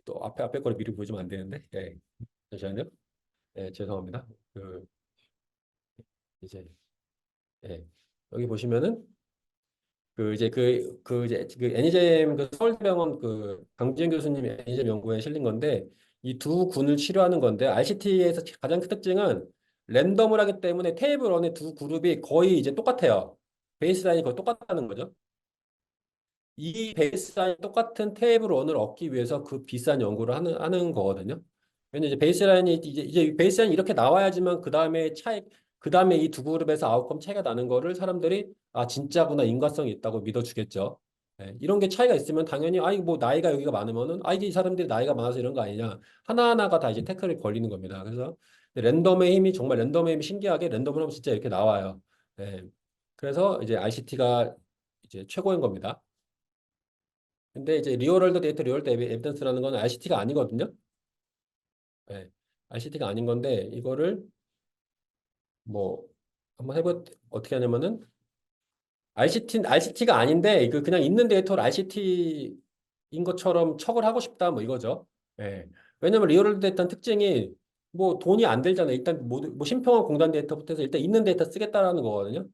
또 앞에 거를 미리 보여주면 안 되는데. 예. 잠시만요. 예, 죄송합니다. 이제 예. 여기 보시면은 이제 애니제임 서울대병원 강지현 교수님의 애니제임 연구에 실린 건데 이 두 군을 치료하는 건데 RCT에서 가장 큰 특징은 랜덤을 하기 때문에 테이블 안에 두 그룹이 거의 이제 똑같아요. 베이스라인이 거의 똑같다는 거죠. 이 베이스라인 똑같은 테이블 원을 얻기 위해서 그 비싼 연구를 하는 거거든요. 왜냐면 이제 베이스라인이 이제 베이스라인이 이렇게 나와야지만 그 다음에 이 두 그룹에서 아웃컴 차이가 나는 거를 사람들이 아 진짜구나 인과성이 있다고 믿어주겠죠. 네, 이런 게 차이가 있으면 당연히 아 이거 뭐 나이가 여기가 많으면은 아 이게 이 사람들이 나이가 많아서 이런 거 아니냐 하나하나가 다 이제 태클이 걸리는 겁니다. 그래서 랜덤의 힘이 정말 랜덤의 힘이 신기하게 랜덤을 하면 진짜 이렇게 나와요. 네, 그래서 이제 ICT가 이제 최고인 겁니다. 근데 이제 리얼월드 데이터, 리얼월드 에비던스라는 건 RCT가 아니거든요. 네. RCT가 아닌 건데 이거를 뭐 한번 어떻게 하냐면은 RCT가 아닌데 그 그냥 있는 데이터를 RCT인 것처럼 척을 하고 싶다 뭐 이거죠. 예. 왜냐면 리얼월드 데이터는 특징이 뭐 돈이 안 들잖아요. 일단 뭐 신평원 공단 데이터부터 해서 일단 있는 데이터 쓰겠다라는 거거든요.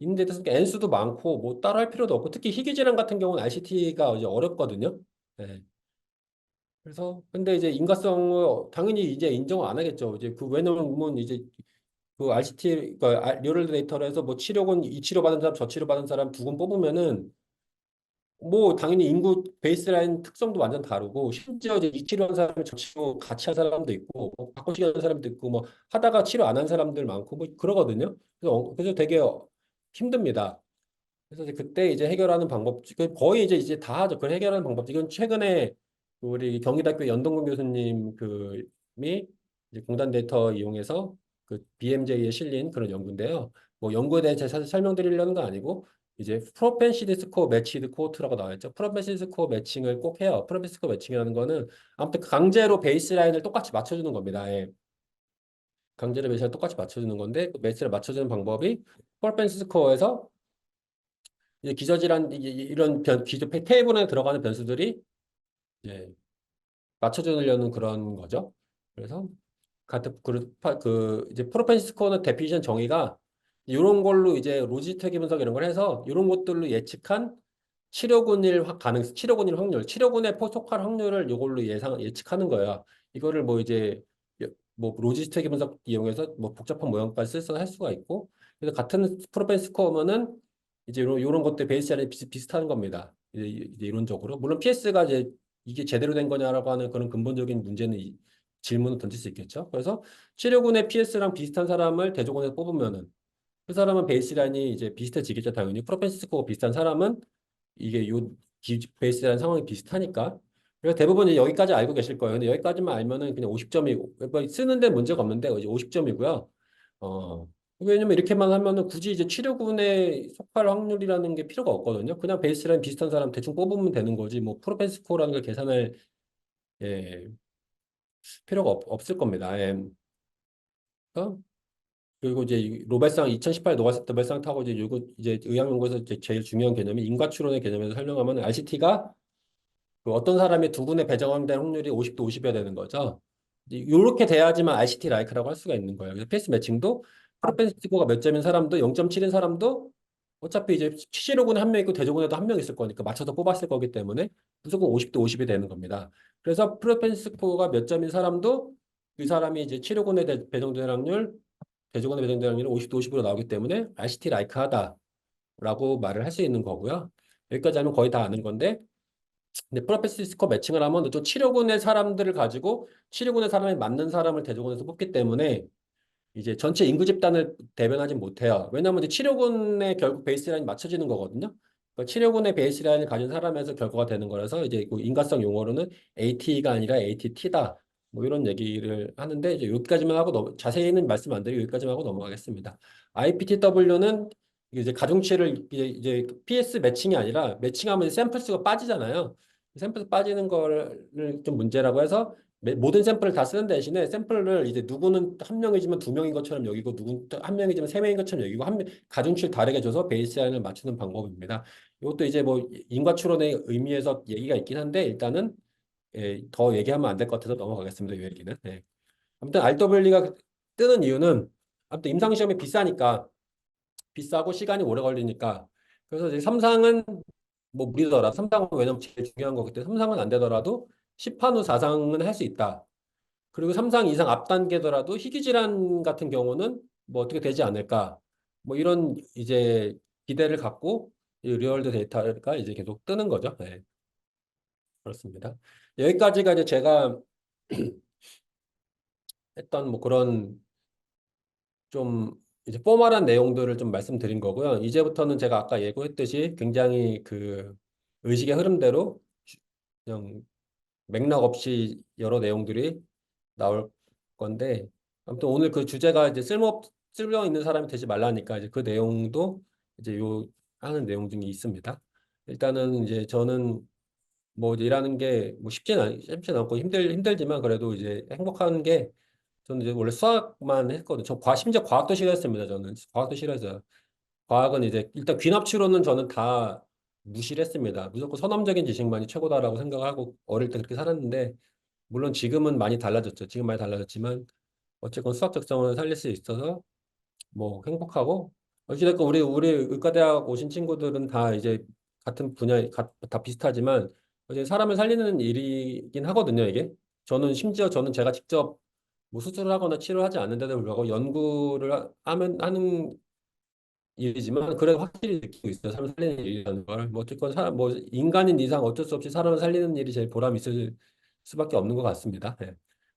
있는 데이터 쓰니까 N수도 많고 뭐 따로 할 필요도 없고 특히 희귀질환 같은 경우는 RCT가 이제 어렵거든요. 예. 그래서 근데 이제 인과성을 당연히 이제 인정을 안 하겠죠. 이제 왜냐면 이제 RCT 리얼 데이터로 해서 뭐 치료군 이 치료 받은 사람 저 치료 받은 사람 두 군 뽑으면은 뭐 당연히 인구 베이스라인 특성도 완전 다르고 심지어 이제 이 치료한 사람이 저 치료 같이 한 사람도 있고 뭐 바꿔치기 하는 사람도 있고 뭐 하다가 치료 안 한 사람들 많고 뭐 그러거든요. 그래서 되게 힘듭니다. 그래서 이제 그때 이제 해결하는 방법, 거의 이제 다 하죠. 그걸 해결하는 방법. 이건 최근에 우리 경기대학교 연동근 교수님 이 이제 공단 데이터 이용해서 BMJ에 실린 그런 연구인데요. 뭐 연구에 대해 제가 사실 설명드리려는 건 아니고 이제 프로펜시티 스코어 매치드 코호트라고 나와 있죠. 프로펜시티 스코어 매칭을 꼭 해요. 프로펜시티 스코어 매칭이라는 거는 아무튼 강제로 베이스라인을 똑같이 맞춰주는 겁니다. 예. 강제로 베이스라인 똑같이 맞춰주는 건데 그 매치를 맞춰주는 방법이 프로펜시티 스코어에서 이제 기저질환 이런 테이블에 들어가는 변수들이 이제 맞춰주려는 그런 거죠. 그래서 이제 프로펜시 스코어는 데피니션 정의가 이런 걸로 이제 로지스틱 분석 이런 걸 해서 이런 것들로 예측한 치료군일 확률, 치료군의 포속할 확률을 이걸로 예측하는 거야. 이거를 뭐 이제 뭐 로지스틱 분석 이용해서 뭐 복잡한 모형까지 쓸 할 수가 있고, 그래서 같은 프로펜시 스코어면은 이제 요런 것들 베이스라인 비슷한 겁니다. 이제 이론적으로 물론 PS가 이제 이게 제대로 된 거냐라고 하는 그런 근본적인 문제는 질문을 던질 수 있겠죠. 그래서 치료군의 PS랑 비슷한 사람을 대조군에서 뽑으면은 그 사람은 베이스라인이 이제 비슷해지겠죠, 당연히. 프로펜시 스코어 비슷한 사람은 이게 베이스라인 상황이 비슷하니까. 그래서 대부분 이제 여기까지 알고 계실 거예요. 근데 여기까지만 알면은 그냥 50점이고, 쓰는데 문제가 없는데 이제 50점이고요. 왜냐면 이렇게만 하면은 굳이 이제 치료군에 속할 확률이라는 게 필요가 없거든요. 그냥 베이스라인 비슷한 사람 대충 뽑으면 되는 거지. 뭐 프로펜시 스코어라는 걸 계산할 예, 필요가 없을 겁니다. 예. 어? 그리고 이제 로벨상 2018 노벨상 타고 이제 의학 연구에서 이제 제일 중요한 개념이 인과추론의 개념에서 설명하면 RCT가 어떤 사람이 두 군에 배정된 확률이 50대 50이어야 되는 거죠. 이렇게 돼야지만 RCT 라이크라고 할 수가 있는 거예요. 그래서 페이스 매칭도 프로펜시 스코어가 몇 점인 사람도 0.7인 사람도 어차피 이제 치료군에 한 명 있고 대조군에도 한 명 있을 거니까 맞춰서 뽑았을 거기 때문에 무조건 50대 50이 되는 겁니다. 그래서 프로펜시 스코어가 몇 점인 사람도 그 사람이 이제 치료군에 배정될 확률 대조군에 배정될 확률이 50대 50으로 나오기 때문에 RCT 라이크하다라고 말을 할 수 있는 거고요. 여기까지 하면 거의 다 아는 건데 근데 프로페시스코 매칭을 하면 또 치료군의 사람들을 가지고 치료군의 사람에 맞는 사람을 대조군에서 뽑기 때문에 이제 전체 인구 집단을 대변하지 못해요. 왜냐하면 이제 치료군의 결국 베이스라인이 맞춰지는 거거든요. 그러니까 치료군의 베이스라인을 가진 사람에서 결과가 되는 거라서 이제 그 인과성 용어로는 AT가 아니라 ATT다. 뭐 이런 얘기를 하는데 이제 여기까지만 하고 자세히는 말씀 안 드리고 여기까지만 하고 넘어가겠습니다. IPTW는 이제 가중치를 이제 PS 매칭이 아니라 매칭하면 샘플 수가 빠지잖아요. 샘플 빠지는 거를 좀 문제라고 해서 모든 샘플을 다 쓰는 대신에 샘플을 이제 누구는 한 명이지만 두 명인 것처럼 여기고 누구는 또 한 명이지만 세 명인 것처럼 여기고 가중치를 다르게 줘서 베이스라인을 맞추는 방법입니다. 이것도 이제 뭐 인과 추론의 의미에서 얘기가 있긴 한데 일단은 더 얘기하면 안 될 것 같아서 넘어가겠습니다. 이 얘기는. 아무튼 RW가 뜨는 이유는 아무튼 임상시험이 비싸니까 비싸고 시간이 오래 걸리니까 그래서 이제 삼상은 뭐 무리더라. 삼상은 왜냐면 제일 중요한 거기 때문에 삼상은 안 되더라도 10판 후 4상은 할 수 있다. 그리고 3상 이상 앞 단계더라도 희귀질환 같은 경우는 뭐 어떻게 되지 않을까. 뭐 이런 이제 기대를 갖고 이 리얼드 데이터가 이제 계속 뜨는 거죠. 네, 그렇습니다. 여기까지가 이제 제가 했던 뭐 그런 좀 이제 포멀한 내용들을 좀 말씀드린 거고요. 이제부터는 제가 아까 예고했듯이 굉장히 그 의식의 흐름대로 그냥 맥락 없이 여러 내용들이 나올 건데 아무튼 오늘 그 주제가 이제 쓸모 있는 사람이 되지 말라니까 이제 그 내용도 이제 요 하는 내용 중에 있습니다. 일단은 이제 저는 뭐 이제 일하는 게 뭐 쉽진 않고 힘들지만 그래도 이제 행복한 게 저는 이제 원래 수학만 했거든요. 심지어 과학도 싫어했습니다. 저는 과학도 싫어해서 과학은 이제 일단 귀납치로는 저는 다 무시를 했습니다. 무조건 선험적인 지식만이 최고다라고 생각하고 어릴 때 그렇게 살았는데 물론 지금은 많이 달라졌죠. 지금 많이 달라졌지만 어쨌건 수학 적성을 살릴 수 있어서 뭐 행복하고 어찌됐건 우리 의과대학 오신 친구들은 다 이제 같은 다 비슷하지만 이제 사람을 살리는 일이긴 하거든요. 이게 심지어 저는 제가 직접 뭐 수술을 하거나 치료하지 않는데도 불구하고 하는 일이지만 그래도 확실히 느끼고 있어요. 사람 살리는 일이라는 걸. 뭐 어쨌건 뭐 인간인 이상 어쩔 수 없이 사람을 살리는 일이 제일 보람 있을 수밖에 없는 것 같습니다. 예.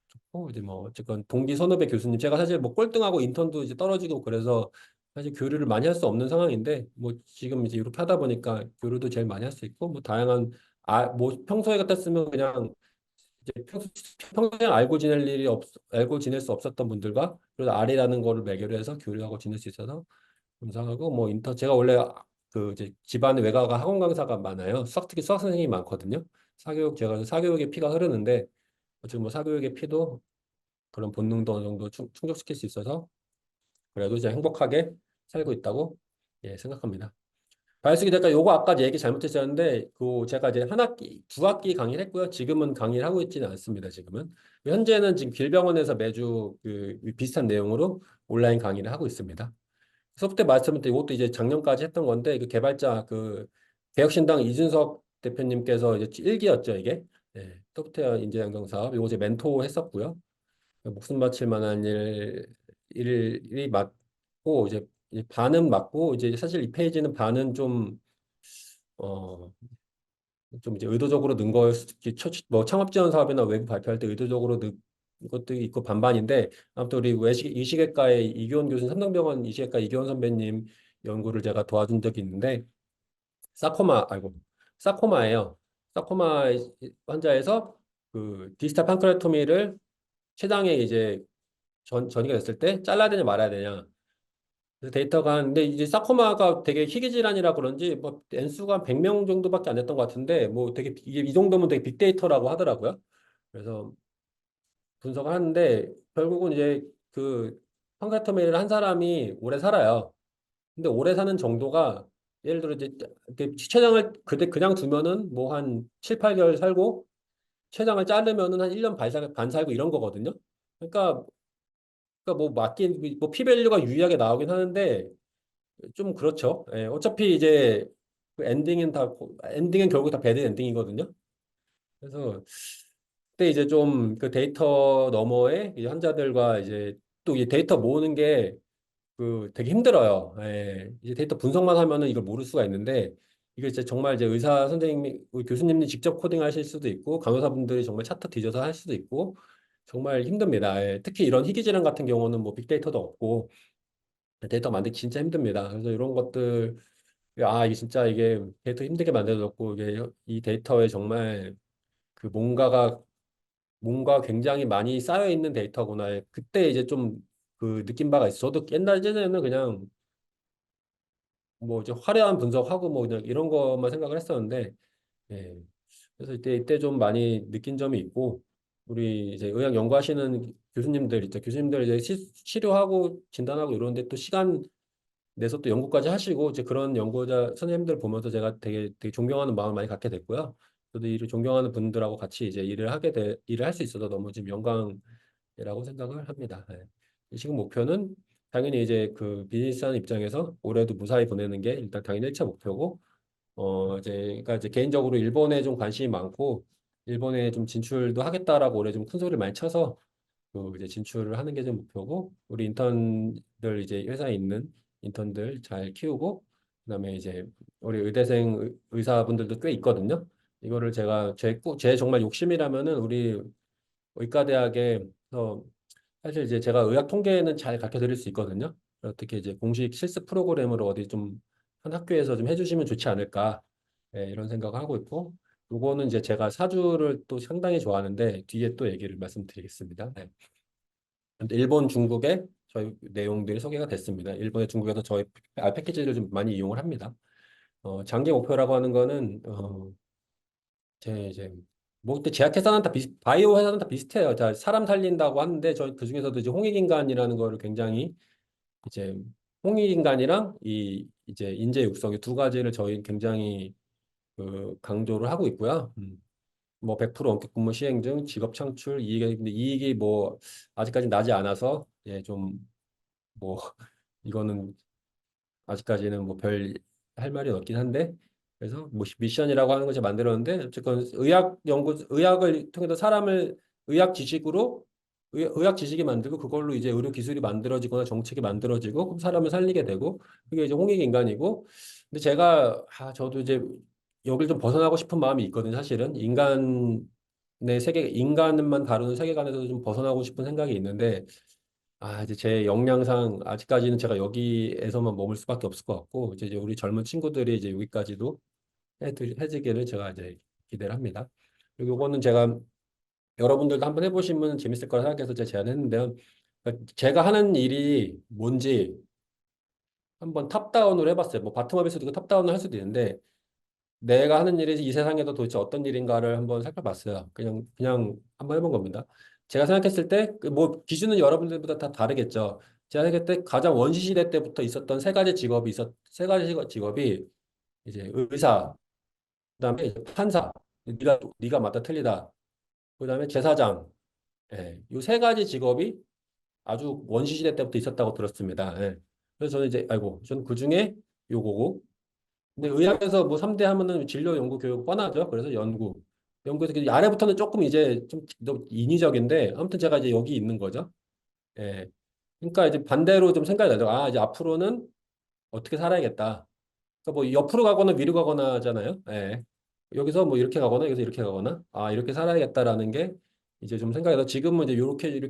좋고 이제 뭐 어쨌건 동기 선후배 교수님 제가 사실 뭐 꼴등하고 인턴도 이제 떨어지고 그래서 사실 교류를 많이 할 수 없는 상황인데 뭐 지금 이제 이렇게 하다 보니까 교류도 제일 많이 할 수 있고 뭐 다양한 뭐 평소에 같았으면 그냥 이제 평소에 알고 지낼 수 없었던 분들과 그래서 R이라는 거를 매개로 해서 교류하고 지낼 수 있어서 감사하고 뭐 제가 원래 그 이제 집안에 외가가 학원 강사가 많아요. 특히 수학 선생님이 많거든요. 제가 사교육의 피가 흐르는데 지금 뭐 사교육의 피도 그런 본능도 어느 정도 충족시킬 수 있어서 그래도 이제 행복하게 살고 있다고 생각합니다. 바이오스기 대가 요거 아까 얘기 잘못했었는데 그 제가 이제 한 학기, 두 학기 강의를 했고요. 지금은 강의를 하고 있지는 않습니다. 지금은 현재는 지금 길병원에서 매주 그 비슷한 내용으로 온라인 강의를 하고 있습니다. 소프트 말씀드린 이것도 이제 작년까지 했던 건데 그 개발자 그 개혁신당 이준석 대표님께서 이제 일기였죠 이게 소프트웨어 인재 양성 사업 이거 이제 멘토 했었고요. 목숨 바칠 만한 일이 맞고 이제 반은 맞고 이제 사실 이 페이지는 반은 어, 좀 이제 의도적으로 넣은 거일 수도 있지. 뭐 창업 지원 사업이나 외부 발표할 때 의도적으로 넣은 것도 있고 반반인데 아무튼 우리 이시계과의 이교원 교수 삼성병원 이시계과 이교원 선배님 연구를 제가 도와준 적이 있는데 아이고 사코마예요. 사코마 환자에서 그 디지털 판크레토미를 췌장에 이제 전이가 됐을 때 잘라야 되냐 말아야 되냐. 그래서 근데 이제 사코마가 되게 희귀 질환이라 그런지 뭐 N수가 한 100명 정도밖에 안 됐던 것 같은데 뭐 되게 이게 이 정도면 되게 빅데이터라고 하더라고요. 그래서 분석을 하는데 결국은 이제 그 판크레토미를 한 사람이 오래 살아요. 근데 오래 사는 정도가 예를 들어 이제 이렇게 췌장을 그냥 두면은 뭐 한 7, 8개월 살고 췌장을 자르면은 한 1년 반 살고 이런 거거든요. 그러니까 뭐 맞긴 뭐 피밸류가 유의하게 나오긴 하는데 좀 그렇죠. 어차피 이제 그 엔딩은 결국 다 배드 엔딩이거든요. 그래서 그때 이제 좀 그 데이터 너머에 이 환자들과 이제 또 이 데이터 모으는 게 그 되게 힘들어요. 이제 데이터 분석만 하면은 이걸 모를 수가 있는데 이게 이제 정말 이제 의사 선생님이 우리 교수님이 직접 코딩하실 수도 있고 간호사분들이 정말 차트 뒤져서 할 수도 있고 정말 힘듭니다. 특히 이런 희귀 질환 같은 경우는 뭐 빅데이터도 없고 데이터 만들기 진짜 힘듭니다. 그래서 이런 것들 이게 진짜 이게 데이터 힘들게 만들어졌고 이게 이 데이터에 정말 그 뭔가 굉장히 많이 쌓여 있는 데이터구나. 그때 이제 좀 그 느낀 바가 있어. 저도 옛날에는 그냥 뭐 이제 화려한 분석하고 뭐 그냥 이런 것만 생각을 했었는데, 예. 그래서 이때 좀 많이 느낀 점이 있고, 우리 이제 의학 연구하시는 교수님들 있죠. 교수님들 이제 치료하고 진단하고 이러는데 또 시간 내서 또 연구까지 하시고 이제 그런 연구자 선생님들 보면서 제가 되게 존경하는 마음을 많이 갖게 됐고요. 저도 이를 존경하는 분들하고 같이 이제 일을 할 수 있어서 너무 지금 영광이라고 생각을 합니다. 네. 지금 목표는 당연히 이제 그 비즈니스하는 입장에서 올해도 무사히 보내는 게 일단 당연히 1차 목표고 이제 그러니까 이제 개인적으로 일본에 좀 관심이 많고 일본에 좀 진출도 하겠다라고 올해 좀 큰 소리를 많이 쳐서 그 이제 진출을 하는 게 좀 목표고 우리 인턴들 이제 회사에 있는 인턴들 잘 키우고 그다음에 이제 우리 의사분들도 꽤 있거든요. 이거를 제가 제 정말 욕심이라면은 우리 의과대학에서 사실 이제 제가 의학 통계는 잘 가르쳐 드릴 수 있거든요. 어떻게 이제 공식 실습 프로그램으로 어디 좀 한 학교에서 좀 해주시면 좋지 않을까 이런 생각을 하고 있고 요거는 이제 제가 사주를 또 상당히 좋아하는데 뒤에 또 얘기를 말씀드리겠습니다. 네. 일본, 중국의 저희 내용들이 소개가 됐습니다. 일본의 중국에서 저희 패키지를 좀 많이 이용을 합니다. 장기 목표라고 하는 거는 제 이제 뭐 그때 제약회사는 바이오 회사는 다 비슷해요. 자, 사람 살린다고 하는데 저 그 중에서도 이제 홍익인간이라는 거를 굉장히 이제 홍익인간이랑 이 이제 인재 육성 이 두 가지를 저희 굉장히 그 강조를 하고 있고요. 뭐 100% 원격 근무 시행 중 직업 창출 이익이 근데 이익이 뭐 아직까지 나지 않아서 예, 좀 뭐 이거는 아직까지는 뭐 별 할 말이 없긴 한데 그래서 뭐 미션이라고 하는 걸 제가 만들었는데 어쨌건 의학을 통해서 사람을 의학 지식으로 의학 지식이 만들고 그걸로 이제 의료 기술이 만들어지거나 정책이 만들어지고 그럼 사람을 살리게 되고 그게 이제 홍익 인간이고 근데 제가 저도 이제 여길 좀 벗어나고 싶은 마음이 있거든요. 사실은 인간만 다루는 세계관에서 좀 벗어나고 싶은 생각이 있는데 이제 제 역량상 아직까지는 제가 여기에서만 머물 수밖에 없을 것 같고, 이제 우리 젊은 친구들이 이제 여기까지도 해지기를 제가 이제 기대를 합니다. 그리고 이거는 제가 여러분들도 한번 해보시면 재밌을 거라 생각해서 제가 제안했는데요. 그러니까 제가 하는 일이 뭔지 한번 탑다운으로 해봤어요. 뭐 바텀업일 수도 있고 탑다운을 할 수도 있는데, 내가 하는 일이 이 세상에도 도대체 어떤 일인가를 한번 살펴봤어요. 그냥 한번 해본 겁니다. 제가 생각했을 때, 그 뭐, 기준은 여러분들보다 다 다르겠죠. 제가 생각했을 때 가장 원시시대 때부터 있었던 세 가지 직업이 이제 의사, 그다음에 이제 판사, 네가 맞다 틀리다, 그다음에 제사장, 이 세 가지 직업이 아주 원시시대 때부터 있었다고 들었습니다. 예. 그래서 저는 이제, 아이고, 저는 그 중에 요거고, 근데 의학에서 뭐 3대 하면은 진료, 연구, 교육 뻔하죠. 그래서 연구에서 그 아래부터는 조금 이제 좀 인위적인데 아무튼 제가 이제 여기 있는 거죠. 예. 그러니까 이제 반대로 좀 생각이 나죠. 이제 앞으로는 어떻게 살아야겠다. 그러니까 뭐 옆으로 가거나 위로 가거나 하잖아요. 예. 여기서 뭐 이렇게 가거나 여기서 이렇게 가거나 이렇게 살아야겠다라는 게 이제 좀 생각이 나. 지금은 이제 요렇게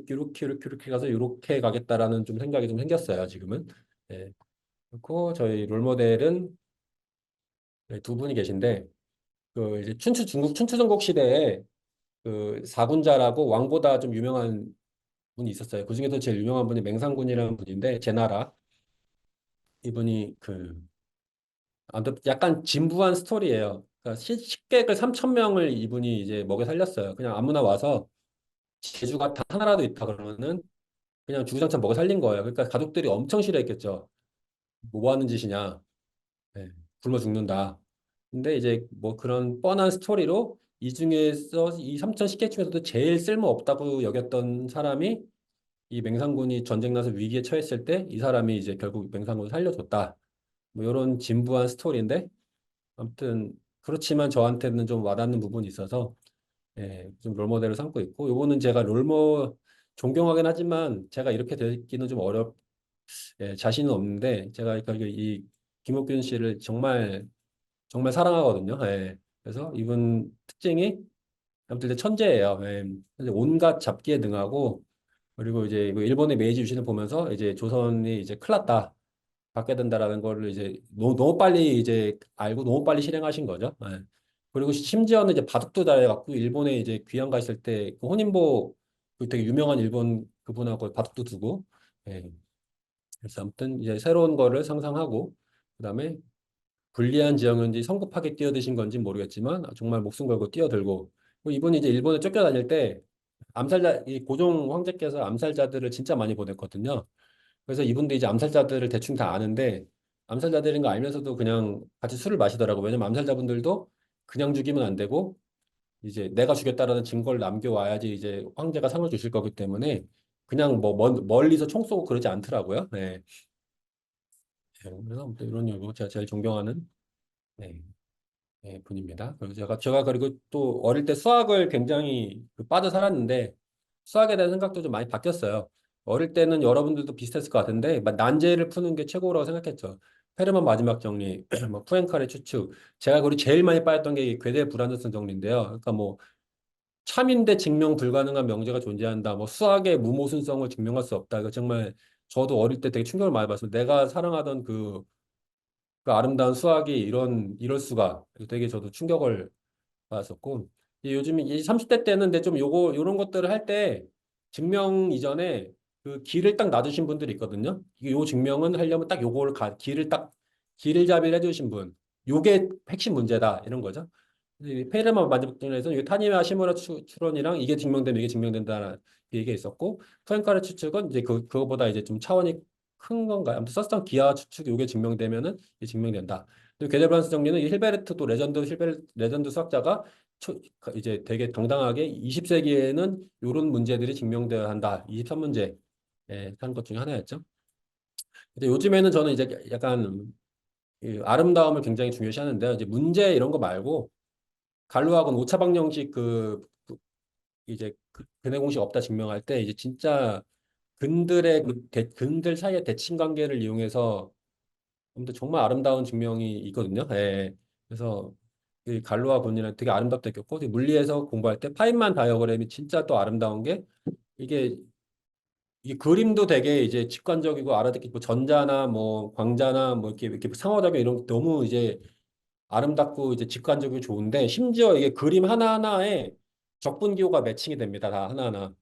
가서 요렇게 가겠다라는 좀 생각이 좀 생겼어요. 지금은. 예. 그리고 저희 롤모델은 두 분이 계신데 그 이제 중국 춘추전국 시대에 그 사군자라고 왕보다 좀 유명한 분이 있었어요. 그 중에서 제일 유명한 분이 맹상군이라는 분인데 제나라 이분이 아무튼 약간 진부한 스토리예요. 그러니까 식객을 3천 명을 이분이 이제 먹여 살렸어요. 그냥 아무나 와서 재주가 단 하나라도 있다 그러면은 그냥 주구장창 먹여 살린 거예요. 그러니까 가족들이 엄청 싫어했겠죠. 뭐 하는 짓이냐. 네, 굶어 죽는다. 근데 이제 뭐 그런 뻔한 스토리로 이 중에서 이 3천 식객 중에서도 제일 쓸모없다고 여겼던 사람이 이 맹상군이 전쟁 나서 위기에 처했을 때 이 사람이 이제 결국 맹상군을 살려줬다. 뭐 이런 진부한 스토리인데 아무튼 그렇지만 저한테는 좀 와닿는 부분이 있어서 좀 롤모델을 삼고 있고 요거는 제가 존경하긴 하지만 제가 이렇게 되기는 좀 자신은 없는데 제가 그러니까 이 김옥균 씨를 정말 정말 사랑하거든요. 예. 그래서 이분 특징이 아무튼 이제 천재예요. 예. 근데 온갖 잡기에 능하고 그리고 이제 그 일본의 메이지 유신을 보면서 이제 조선이 이제 큰일 났다. 받게 된다라는 거를 이제 너무 빨리 이제 알고 너무 빨리 실행하신 거죠. 예. 그리고 심지어는 이제 바둑도 잘해갖고 일본에 이제 귀양 갔을 때 그 혼인보 그 되게 유명한 일본 그분하고 바둑도 두고 예. 그래서 아무튼 이제 새로운 거를 상상하고 그다음에 불리한 지형인지 성급하게 뛰어드신 건지 모르겠지만 정말 목숨 걸고 뛰어들고 이분이 이제 일본에 쫓겨다닐 때 암살자 이 고종 황제께서 암살자들을 진짜 많이 보냈거든요. 그래서 이분도 이제 암살자들을 대충 다 아는데 암살자들인 거 알면서도 그냥 같이 술을 마시더라고. 왜냐면 암살자분들도 그냥 죽이면 안 되고 이제 내가 죽였다라는 증거를 남겨와야지 이제 황제가 상을 주실 거기 때문에 그냥 뭐 멀리서 총 쏘고 그러지 않더라고요. 네. 네, 그래서 아무튼 이런 이유로 제가 제일 존경하는 네, 네, 분입니다. 그리고 제가 그리고 또 어릴 때 수학을 굉장히 빠져 살았는데 수학에 대한 생각도 좀 많이 바뀌었어요. 어릴 때는 여러분들도 비슷했을 것 같은데 막 난제를 푸는 게 최고라고 생각했죠. 페르만 마지막 정리, 뭐 푸엔칼의 추측. 제가 그리고 제일 많이 빠졌던 게 이 괴대 불완전성 정리인데요. 그러니까 뭐 참인데 증명 불가능한 명제가 존재한다. 뭐 수학의 무모순성을 증명할 수 없다. 이거 정말 저도 어릴 때 되게 충격을 많이 받았어요. 내가 사랑하던 그 아름다운 수학이 이럴 수가 되게 저도 충격을 받았었고 요즘 이 30대 때는 근데 좀 요런 것들을 할 때 증명 이전에 그 길을 딱 놔두신 분들이 있거든요. 요 증명은 하려면 딱 요거를 길을 잡이를 해주신 분. 요게 핵심 문제다 이런 거죠. 페르마 만족도에서 이 타니와 시무라 추론이랑 이게 증명되면 이게 증명된다는 얘기가 있었고 포엔카르 추측은 이제 그거보다 이제 좀 차원이 큰 건가요? 아무튼 썼던 기하 추측 요게 증명되면은 이게 증명된다. 그리고 게데르반스 정리는 이 힐베르트도 레전드 수학자가 이제 되게 당당하게 20세기에는 이런 문제들이 증명되어야 한다. 23문제 하는 것 중에 하나였죠. 근데 요즘에는 저는 이제 약간 이 아름다움을 굉장히 중요시하는데 이제 문제 이런 거 말고 갈루하고는 오차방정식 이제 근해 공식 없다 증명할 때 이제 진짜 근들 사이의 대칭 관계를 이용해서 아무튼 정말 아름다운 증명이 있거든요. 예. 그래서 이 갈로와 본이랑 되게 아름답게 느꼈고 물리에서 공부할 때 파인만 다이어그램이 진짜 또 아름다운 게 이게 이 그림도 되게 이제 직관적이고 알아듣기 뭐 전자나 뭐 광자나 뭐 이렇게 상호작용 이런 게 너무 이제 아름답고 이제 직관적이고 좋은데 심지어 이게 그림 하나하나에 적분 기호가 매칭이 됩니다. 다 하나하나.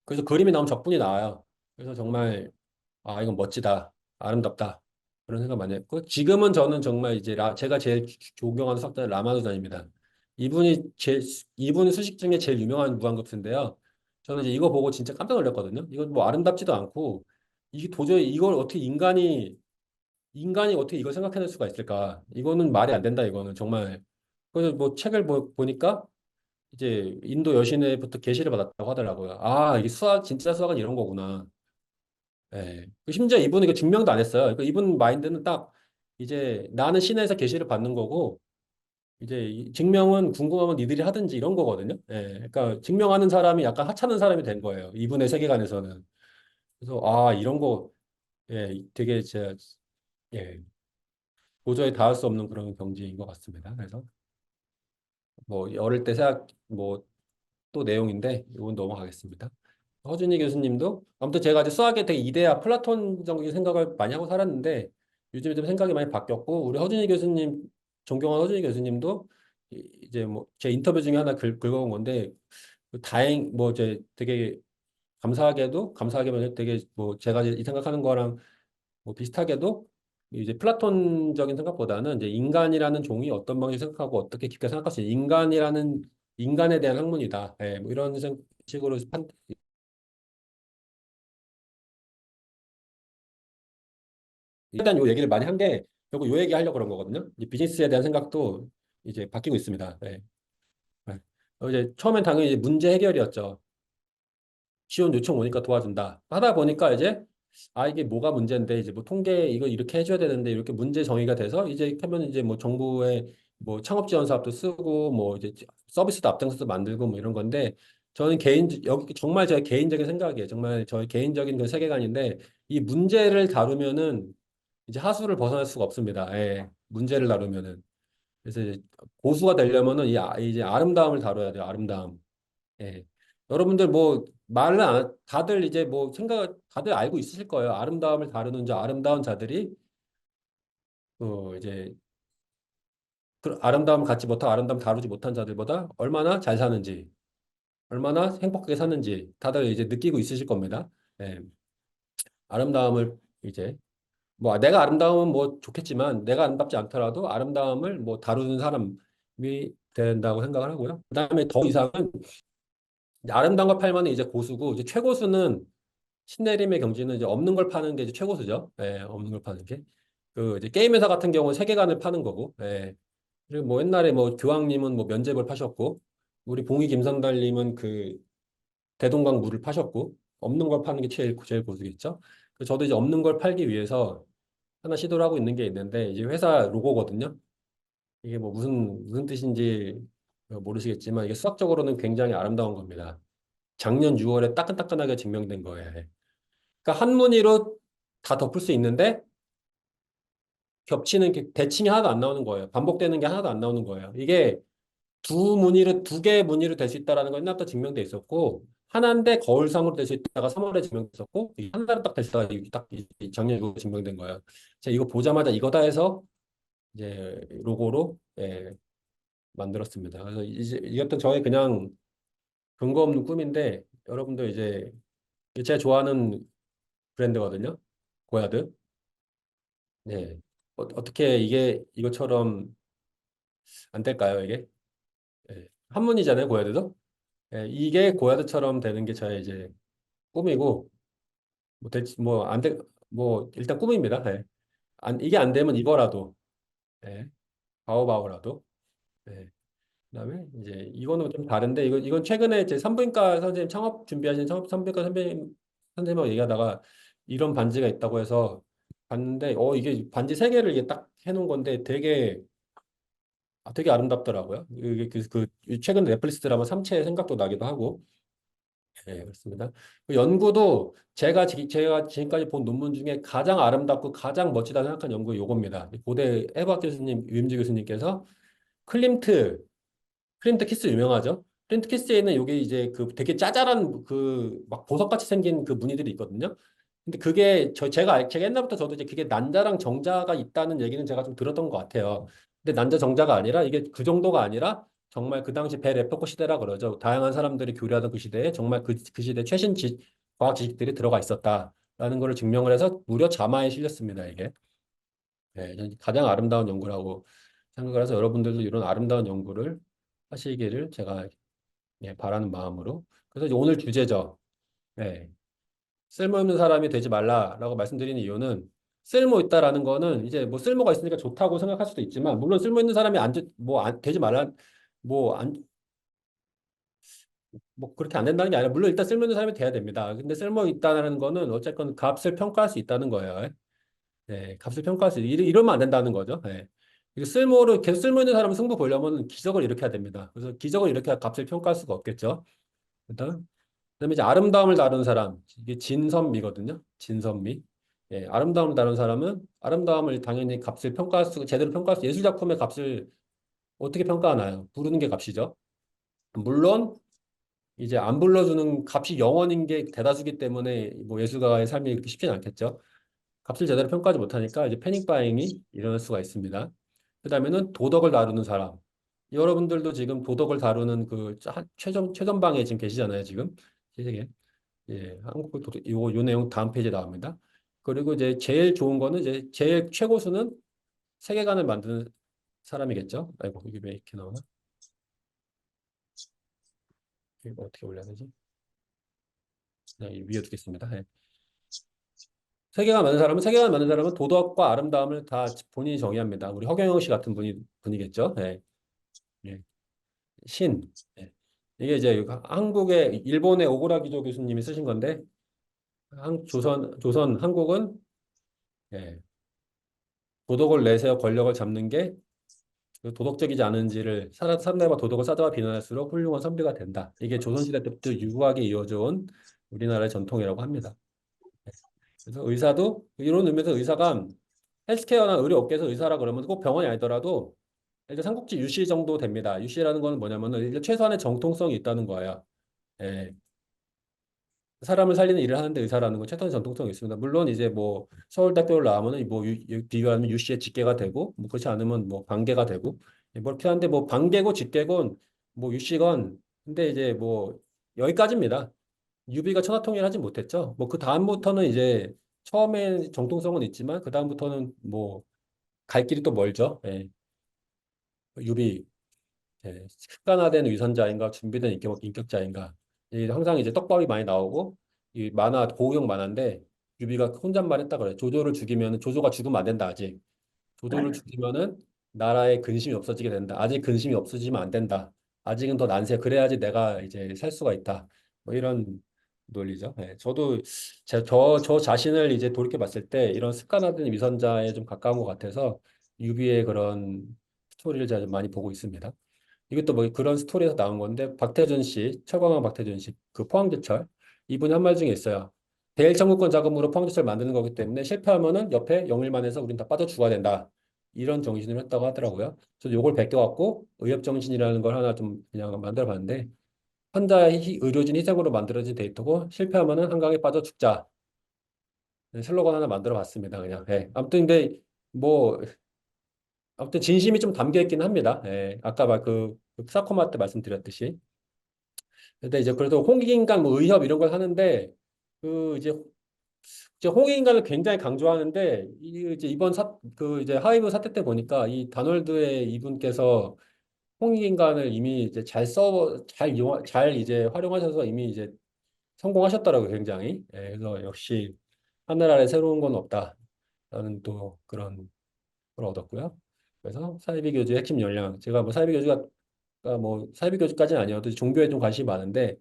그래서 그림이 나오면 적분이 나와요. 그래서 정말 아 이건 멋지다. 아름답다. 그런 생각 많이 했고 지금은 저는 정말 이제 제가 제일 존경하는 석자 라마누잔입니다. 이분이 수식 중에 제일 유명한 무한급수인데요. 저는 이제 이거 보고 진짜 깜짝 놀랐거든요. 이건 뭐 아름답지도 않고 이게 도저히 이걸 어떻게 인간이 어떻게 이걸 생각해낼 수가 있을까? 이거는 말이 안 된다. 이거는 정말 그래서 뭐 책을 보니까 이제 인도 여신회부터 계시를 받았다고 하더라고요. 아, 이게 진짜 수학은 이런 거구나. 예. 심지어 이분은 이거 증명도 안 했어요. 그러니까 이분 마인드는 딱 이제 나는 신에서 계시를 받는 거고 이제 증명은 궁금하면 니들이 하든지 이런 거거든요. 예. 그러니까 증명하는 사람이 약간 하찮은 사람이 된 거예요. 이분의 세계관에서는. 그래서 아, 이런 거 예, 되게 예, 도저히 닿을 수 없는 그런 경지인 것 같습니다. 그래서 뭐 어릴 때 생각 뭐 또 내용인데 이건 넘어가겠습니다. 허준희 교수님도 아무튼 제가 이제 수학에 되게 이데아 플라톤적인 생각을 많이 하고 살았는데 요즘에 좀 생각이 많이 바뀌었고 우리 허준희 교수님 존경하는 허준희 교수님도 이제 뭐 제 인터뷰 중에 하나 긁어온 건데 뭐 이제 되게 감사하게만 되게 뭐 제가 이 생각하는 거랑 뭐 비슷하게도 이제 플라톤적인 생각보다는 이제 인간이라는 종이 어떤 방식으로 생각하고 어떻게 깊게 생각할 수 있는 인간에 대한 학문이다. 예, 뭐 이런 식으로 일단 요 얘기를 많이 한 게 결국 요 얘기 하려고 그런 거거든요. 이 비즈니스에 대한 생각도 이제 바뀌고 있습니다. 네. 네. 이제 처음엔 당연히 이제 문제 해결이었죠. 지원 요청 오니까 도와준다. 하다 보니까 이제 아 이게 뭐가 문제인데 이제 뭐 통계 이거 이렇게 해줘야 되는데 이렇게 문제 정의가 돼서 이제 하면 이제 뭐 정부의 뭐 창업 지원 사업도 쓰고 뭐 이제 서비스도 앞장서서 만들고 뭐 이런 건데 저는 여기 정말 제 개인적인 생각이에요. 정말 저의 개인적인 그 세계관인데 이 문제를 다루면은 이제 하수를 벗어날 수가 없습니다. 예, 문제를 다루면은. 그래서 이제 고수가 되려면은 이제 아름다움을 다뤄야 돼요. 아름다움. 예. 여러분들 뭐 다들 이제 뭐 다들 알고 있으실 거예요. 아름다움을 다루는 아름다운 자들이 이제 그 아름다움을 갖지 못하고 아름다움 다루지 못한 자들보다 얼마나 잘 사는지, 얼마나 행복하게 사는지 다들 이제 느끼고 있으실 겁니다. 예. 아름다움을 이제 뭐 내가 아름다움은 뭐 좋겠지만 내가 아름답지 않더라도 아름다움을 뭐 다루는 사람이 된다고 생각을 하고요. 그다음에 더 이상은 이제 아름다운 걸 팔면 이제 고수고, 이제 최고수는 신내림의 경지는 이제 없는 걸 파는 게 이제 최고수죠. 예, 없는 걸 파는 게. 그 이제 게임 회사 같은 경우는 세계관을 파는 거고, 예. 그리고 뭐 옛날에 뭐 교황님은 뭐 면제부를 파셨고, 우리 봉이 김선달님은 그 대동강 물을 파셨고, 없는 걸 파는 게 제일 고수겠죠. 그래서 저도 이제 없는 걸 팔기 위해서 하나 시도를 하고 있는 게 있는데, 이제 회사 로고거든요. 이게 뭐 무슨 뜻인지 모르시겠지만, 이게 수학적으로는 굉장히 아름다운 겁니다. 작년 6월에 따끈따끈하게 증명된 거예요. 그러니까 한 무늬로 다 덮을 수 있는데, 겹치는 게 대칭이 하나도 안 나오는 거예요. 반복되는 게 하나도 안 나오는 거예요. 이게 두 개의 무늬로 될 수 있다라는 건 옛날부터 증명돼 있었고, 하나인데 거울상으로 될 수 있다가 3월에 증명됐었고, 하나로 딱 될 수 있다가 작년 6월에 증명된 거예요. 제가 이거 보자마자 이거다 해서 이제 로고로 만들었습니다. 그래서 이제 이것도 저의 그냥 근거 없는 꿈인데, 여러분들 이제 제가 좋아하는 브랜드거든요. 고야드. 네. 어떻게 이것처럼 안 될까요, 이게? 한문이잖아요, 고야드도. 이게 고야드처럼 되는 게 저의 이제 꿈이고, 안 돼, 뭐, 일단 꿈입니다. 이게 안 되면 이거라도, 예, 바오바오라도. 예. 그다음에 이제 이거는 좀 다른데, 이건 최근에 제 산부인과 선생님 준비하신 산부인과 선생님하고 얘기하다가 이런 반지가 있다고 해서 봤는데, 이게 반지 세 개를 이게 딱 해놓은 건데 되게 아름답더라고요. 최근 넷플릭스 드라마 삼체의 생각도 나기도 하고. 네, 그렇습니다. 그 연구도 제가 지금까지 본 논문 중에 가장 아름답고 가장 멋지다 생각한 연구 요겁니다. 고대 해부학 교수님, 유임지 교수님께서 클림트, 클림트 키스 유명하죠? 클림트 키스에 있는 요게 이제 그 되게 짜잘한 그 막 보석같이 생긴 그 무늬들이 있거든요. 근데 그게 제가 옛날부터 저도 이제 그게 난자랑 정자가 있다는 얘기는 제가 좀 들었던 것 같아요. 근데 난자 정자가 아니라 이게 그 정도가 아니라 정말 그 당시 베레포크 시대라 그러죠. 다양한 사람들이 교류하던 그 시대에 정말 그 시대 과학 지식들이 들어가 있었다라는 것을 증명을 해서 무려 자마에 실렸습니다. 이게. 저는 가장 아름다운 연구라고 생각을 해서 여러분들도 이런 아름다운 연구를 하시기를 제가 바라는 마음으로. 그래서 이제 오늘 주제죠. 예. 쓸모없는 사람이 되지 말라라고 말씀드리는 이유는 쓸모 있다라는 거는 이제 뭐 쓸모가 있으니까 좋다고 생각할 수도 있지만 물론 쓸모 있는 사람이 되지 말라 뭐 안 뭐 그렇게 안 된다는 게 아니라 물론 일단 쓸모 있는 사람이 돼야 됩니다. 근데 쓸모 있다는 거는 어쨌건 값을 평가할 수 있다는 거예요. 값을 평가할 수 이러면 안 된다는 거죠. 이게 계속 쓸모 있는 사람은 승부 보려면 기적을 일으켜야 됩니다. 그래서 기적을 일으켜야 값을 평가할 수가 없겠죠. 그다음에 이제 아름다움을 다루는 사람, 이게 진선미거든요. 진선미. 아름다움을 다루는 사람은 아름다움을 당연히 제대로 평가할 수, 예술 작품의 값을 어떻게 평가하나요? 부르는 게 값이죠. 물론 이제 안 불러주는 값이 영원인 게 대다수기 때문에 뭐 예술가의 삶이 그렇게 쉽지는 않겠죠. 값을 제대로 평가하지 못하니까 이제 패닉 바잉이 일어날 수가 있습니다. 그다음에는 도덕을 다루는 사람. 여러분들도 지금 도덕을 다루는 최전방에 지금 계시잖아요, 지금. 세상에. 요 내용 다음 페이지에 나옵니다. 그리고 이제 제일 좋은 거는 이제 제일 최고수는 세계관을 만드는 사람이겠죠. 아이고, 이게 왜 이렇게 나오나? 이거 어떻게 올려야 되지? 그냥 위에 두겠습니다. 세계관 만드는 사람은 도덕과 아름다움을 다 본인이 정의합니다. 우리 허경영 씨 같은 분이겠죠. 예. 신. 예. 이게 이제 일본의 오고라 기조 교수님이 쓰신 건데, 한국은 예, 도덕을 내세워 권력을 잡는 게 도덕적이지 않은지를 상대방 도덕을 싸다가 비난할수록 훌륭한 선비가 된다. 이게 조선시대 때부터 유구하게 이어져 온 우리나라의 전통이라고 합니다. 그래서 이런 의미에서 의사가 헬스케어나 의료업계에서 의사라 그러면 꼭 병원이 아니더라도 일단 삼국지 유시 정도 됩니다. 유시라는 건 뭐냐면은 일단 최소한의 정통성이 있다는 거예요. 예. 사람을 살리는 일을 하는데 의사라는 건 최소한의 전통성이 있습니다. 물론 이제 뭐 서울대학교를 나오면은 비교하면 유시의 직계가 되고 뭐 그렇지 않으면 뭐 반계가 되고 뭐 이렇게 하는데 뭐 반계고 직계건 뭐 유시건 근데 이제 뭐 여기까지입니다. 유비가 천하통일을 하지 못했죠. 뭐 그 다음부터는 이제 처음에 정통성은 있지만 그 다음부터는 뭐 갈 길이 또 멀죠. 유비 습관화된 위선자인가 준비된 인격자인가 항상 이제 떡밥이 많이 나오고 이 만화 고우형 만화인데 유비가 혼잣말 했다 그래. 조조를 죽이면 조조가 죽으면 안 된다 아직. 조조를 죽이면은 나라에 근심이 없어지게 된다. 아직 근심이 없어지면 안 된다. 아직은 더 난세. 그래야지 내가 이제 살 수가 있다. 뭐 이런 논리죠. 예, 저도 저 자신을 이제 돌이켜 봤을 때 이런 습관화된 위선자에 좀 가까운 것 같아서 유비의 그런 스토리를 제가 좀 많이 보고 있습니다. 이것도 뭐 그런 스토리에서 나온 건데 박태준 씨, 철광한 박태준 씨, 그 포항제철 이분이 한 말 중에 있어요. 대일 청구권 자금으로 포항제철 만드는 거기 때문에 실패하면은 옆에 영일만 해서 우린 다 빠져 죽어야 된다. 이런 정신을 했다고 하더라고요. 저도 요걸 베껴갖고 의협정신이라는 걸 하나 좀 그냥 만들어 봤는데 환자의 의료진 희생으로 만들어진 데이터고 실패하면은 한강에 빠져 죽자. 네, 슬로건 하나 만들어 봤습니다. 그냥. 예. 아무튼 근데 뭐 아무튼 진심이 좀 담겨 있긴 합니다. 예. 아까 그 사코마 때 말씀드렸듯이. 근데 이제 그래도 홍익인간 뭐 의협 이런 걸 하는데 그 이제 홍익인간을 굉장히 강조하는데 이제 이번 이제 하이브 사태 때 보니까 이 다놀드의 이분께서 홍익인간을 이미 이제 잘 이제 활용하셔서 이미 이제 성공하셨더라고요, 굉장히. 예, 그래서 역시 하늘 아래 새로운 건 없다라는 또 그런 걸 얻었고요. 그래서 사이비 교주의 핵심 역량. 제가 뭐 사이비 교주가 뭐 사이비 교주까지는 아니어도 종교에 좀 관심이 많은데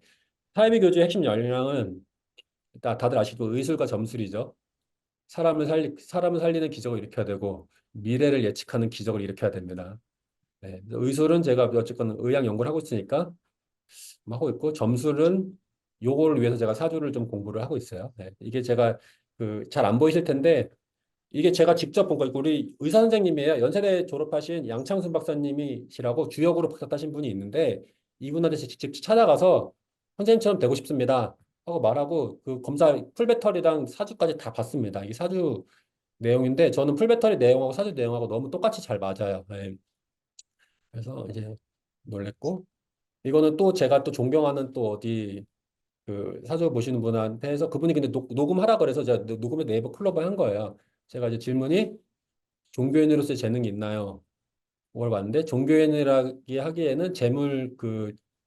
사이비 교주의 핵심 역량은 다들 아시고 의술과 점술이죠. 사람을 살리는 기적을 일으켜야 되고 미래를 예측하는 기적을 일으켜야 됩니다. 네, 의술은 제가 어쨌건 의학 연구를 하고 있으니까 하고 있고 점술은 요거를 위해서 제가 사주를 좀 공부를 하고 있어요. 네, 이게 제가 그 잘 안 보이실 텐데 이게 제가 직접 본 거, 우리 의사 선생님이에요. 연세대 졸업하신 양창순 박사님이시라고 주역으로 박사 따신 분이 있는데 이분한테 직접 찾아가서 선생님처럼 되고 싶습니다. 하고 말하고 그 검사 풀배터리랑 사주까지 다 봤습니다. 이게 사주 내용인데 저는 풀배터리 내용하고 사주 내용하고 너무 똑같이 잘 맞아요. 네. 그래서 이제 놀랬고 이거는 또 제가 또 존경하는 또 어디 그 사주 보시는 분한테 해서 그분이 근데 녹음하라 그래서 제가 녹음에 네이버 클로버 한 거예요. 제가 이제 질문이 종교인으로서의 재능이 있나요? 그걸 봤는데 종교인이라기 하기에는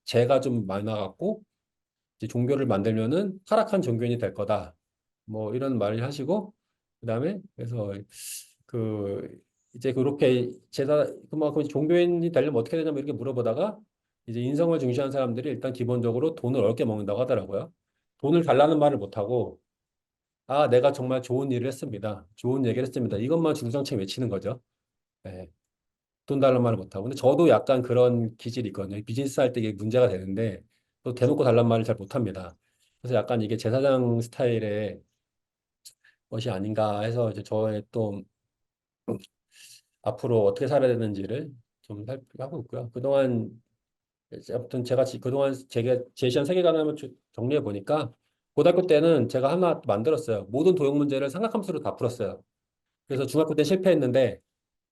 재가 좀 많아갖고 이제 종교를 만들면은 타락한 종교인이 될 거다. 뭐 이런 말을 하시고 그다음에 그래서 그 이제 그렇게 그만큼 종교인이 되려면 어떻게 되냐면 이렇게 물어보다가 이제 인성을 중시하는 사람들이 일단 기본적으로 돈을 얻게 먹는다고 하더라고요. 돈을 달라는 말을 못하고 아 내가 정말 좋은 일을 했습니다. 좋은 얘기를 했습니다. 이것만 중장창 외치는 거죠. 네. 돈 달라는 말을 못하고. 근데 저도 약간 그런 기질이 있거든요. 비즈니스 할 때 이게 문제가 되는데 또 대놓고 달라는 말을 잘 못합니다. 그래서 약간 이게 제사장 스타일의 것이 아닌가 해서 이제 저의 또 앞으로 어떻게 살아야 되는지를 좀 살피고 있고요. 그동안 아무튼 제가 그동안 제가 제시한 세계관을 한번 정리해 보니까 고등학교 때는 제가 하나 만들었어요. 모든 도형 문제를 삼각함수로 다 풀었어요. 그래서 중학교 때 실패했는데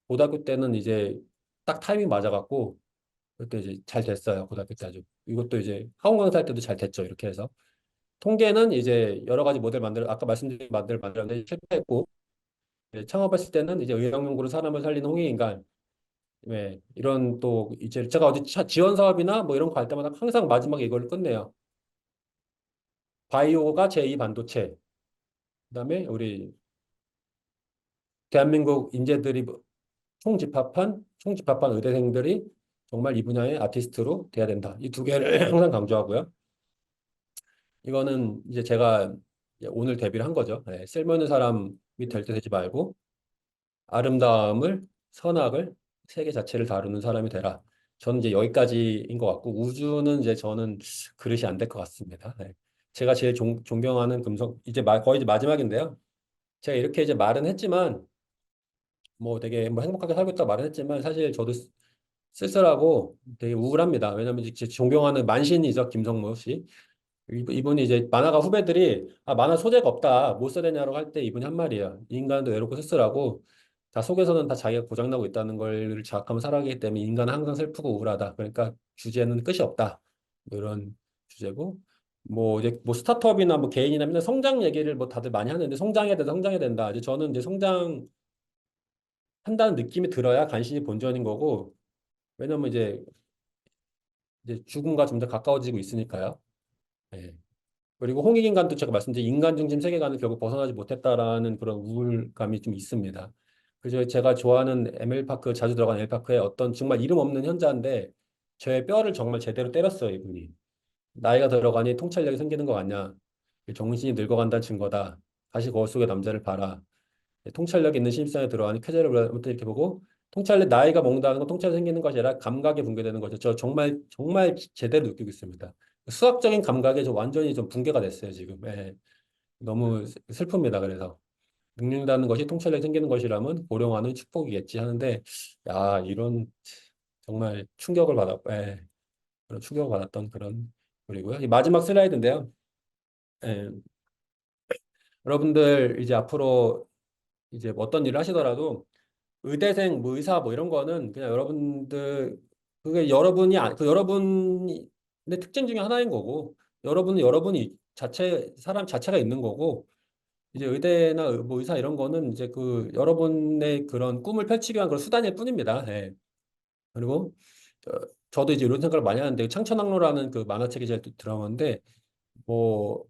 고등학교 때는 이제 딱 타이밍 맞아갖고 그때 이제 잘 됐어요. 고등학교 때 아주. 이것도 이제 학원 강사할 때도 잘 됐죠. 이렇게 해서. 통계는 이제 여러 가지 아까 말씀드린 모델 만들었는데 실패했고, 이제 창업했을 때는 이제 의학연구로 사람을 살리는 홍익인간, 네, 이런 또 이제 제가 어디 지원 사업이나 뭐 이런 거 갈 때마다 항상 마지막에 이걸 끝내요. 바이오가 제2 반도체. 그다음에 우리 대한민국 인재들이 총집합한 의대생들이 정말 이 분야의 아티스트로 돼야 된다. 이 두 개를 항상 강조하고요. 이거는 이제 제가 이제 오늘 데뷔를 한 거죠. 네, 쓸모있는 사람이 될 때 되지 말고 아름다움을, 선악을, 세계 자체를 다루는 사람이 되라. 저는 이제 여기까지인 것 같고 우주는 이제 저는 그릇이 안 될 것 같습니다. 네. 제가 제일 존경하는 이제 거의 이제 마지막인데요. 제가 이렇게 이제 말은 했지만 뭐 되게 뭐 행복하게 살고 있다고 말은 했지만 사실 저도 쓸쓸하고 되게 우울합니다. 왜냐하면 이제 존경하는 만신이죠. 김성모 씨. 이분이 이제 만화가 후배들이 만화 소재가 없다 못 써내냐고 할 때 이분이 한 말이에요. 이 인간도 외롭고 쓸쓸하고 다 속에서는 다 자기가 고장나고 있다는 걸 자각하면 살아가기 때문에 인간은 항상 슬프고 우울하다. 그러니까 주제는 끝이 없다. 뭐 이런 주제고 뭐 이제 뭐 스타트업이나 뭐 개인이나 맨날 성장 얘기를 뭐 다들 많이 하는데 성장해야 된다. 이제 저는 이제 성장한다는 느낌이 들어야 간신히 본전인 거고 왜냐면 이제 죽음과 좀 더 가까워지고 있으니까요. 예. 그리고 홍익인간도 제가 말씀드린 인간 중심 세계관을 결국 벗어나지 못했다라는 그런 우울감이 좀 있습니다. 그래서 제가 좋아하는 ML파크 자주 들어가는 ML파크에 어떤 정말 이름 없는 현자인데 제 뼈를 정말 제대로 때렸어요, 이분이. 나이가 들어가니 통찰력이 생기는 것 같냐? 정신이 늙어간다는 증거다. 다시 거울 속의 남자를 봐라. 통찰력 있는 신입사원에 들어가니 쾌재를 이렇게 보고 통찰력 나이가 먹는다는 건 통찰이 생기는 것이 아니라 감각이 붕괴되는 거죠. 저 정말 정말 제대로 느끼고 있습니다. 수학적인 감각에 저 완전히 좀 붕괴가 됐어요, 지금. 예. 너무 슬픕니다. 그래서 늙는다는 것이 통찰력이 생기는 것이라면 고령화는 축복이겠지 하는데 야, 이런 정말 충격을 받았고 예. 그런 충격을 받았던 그런 글이고요. 이 마지막 슬라이드인데요. 예. 여러분들 이제 앞으로 이제 뭐 어떤 일을 하시더라도 의대생, 뭐 의사 뭐 이런 거는 그냥 여러분들 그게 여러분이 그 여러분의 특징 중에 하나인 거고 여러분은 여러분이 자체 사람 자체가 있는 거고 이제 의대나 뭐 의사 이런 거는 이제 그 여러분의 그런 꿈을 펼치기 위한 그런 수단일 뿐입니다. 예. 그리고 어, 저도 이제 이런 생각을 많이 하는데 창천학로라는 그 만화책이 제가 들어봤는데 뭐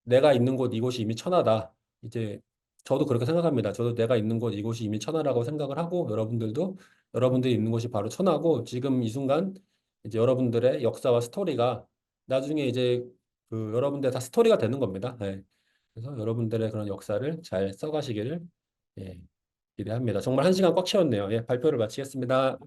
내가 있는 곳 이곳이 이미 천하다. 이제 저도 그렇게 생각합니다. 저도 내가 있는 곳 이곳이 이미 천하라고 생각을 하고 여러분들도 여러분들이 있는 곳이 바로 천하고 지금 이 순간 이제 여러분들의 역사와 스토리가 나중에 이제 그 여러분들 다 스토리가 되는 겁니다. 예. 그래서 여러분들의 그런 역사를 잘 써가시기를 예, 기대합니다. 정말 한 시간 꽉 채웠네요. 예, 발표를 마치겠습니다.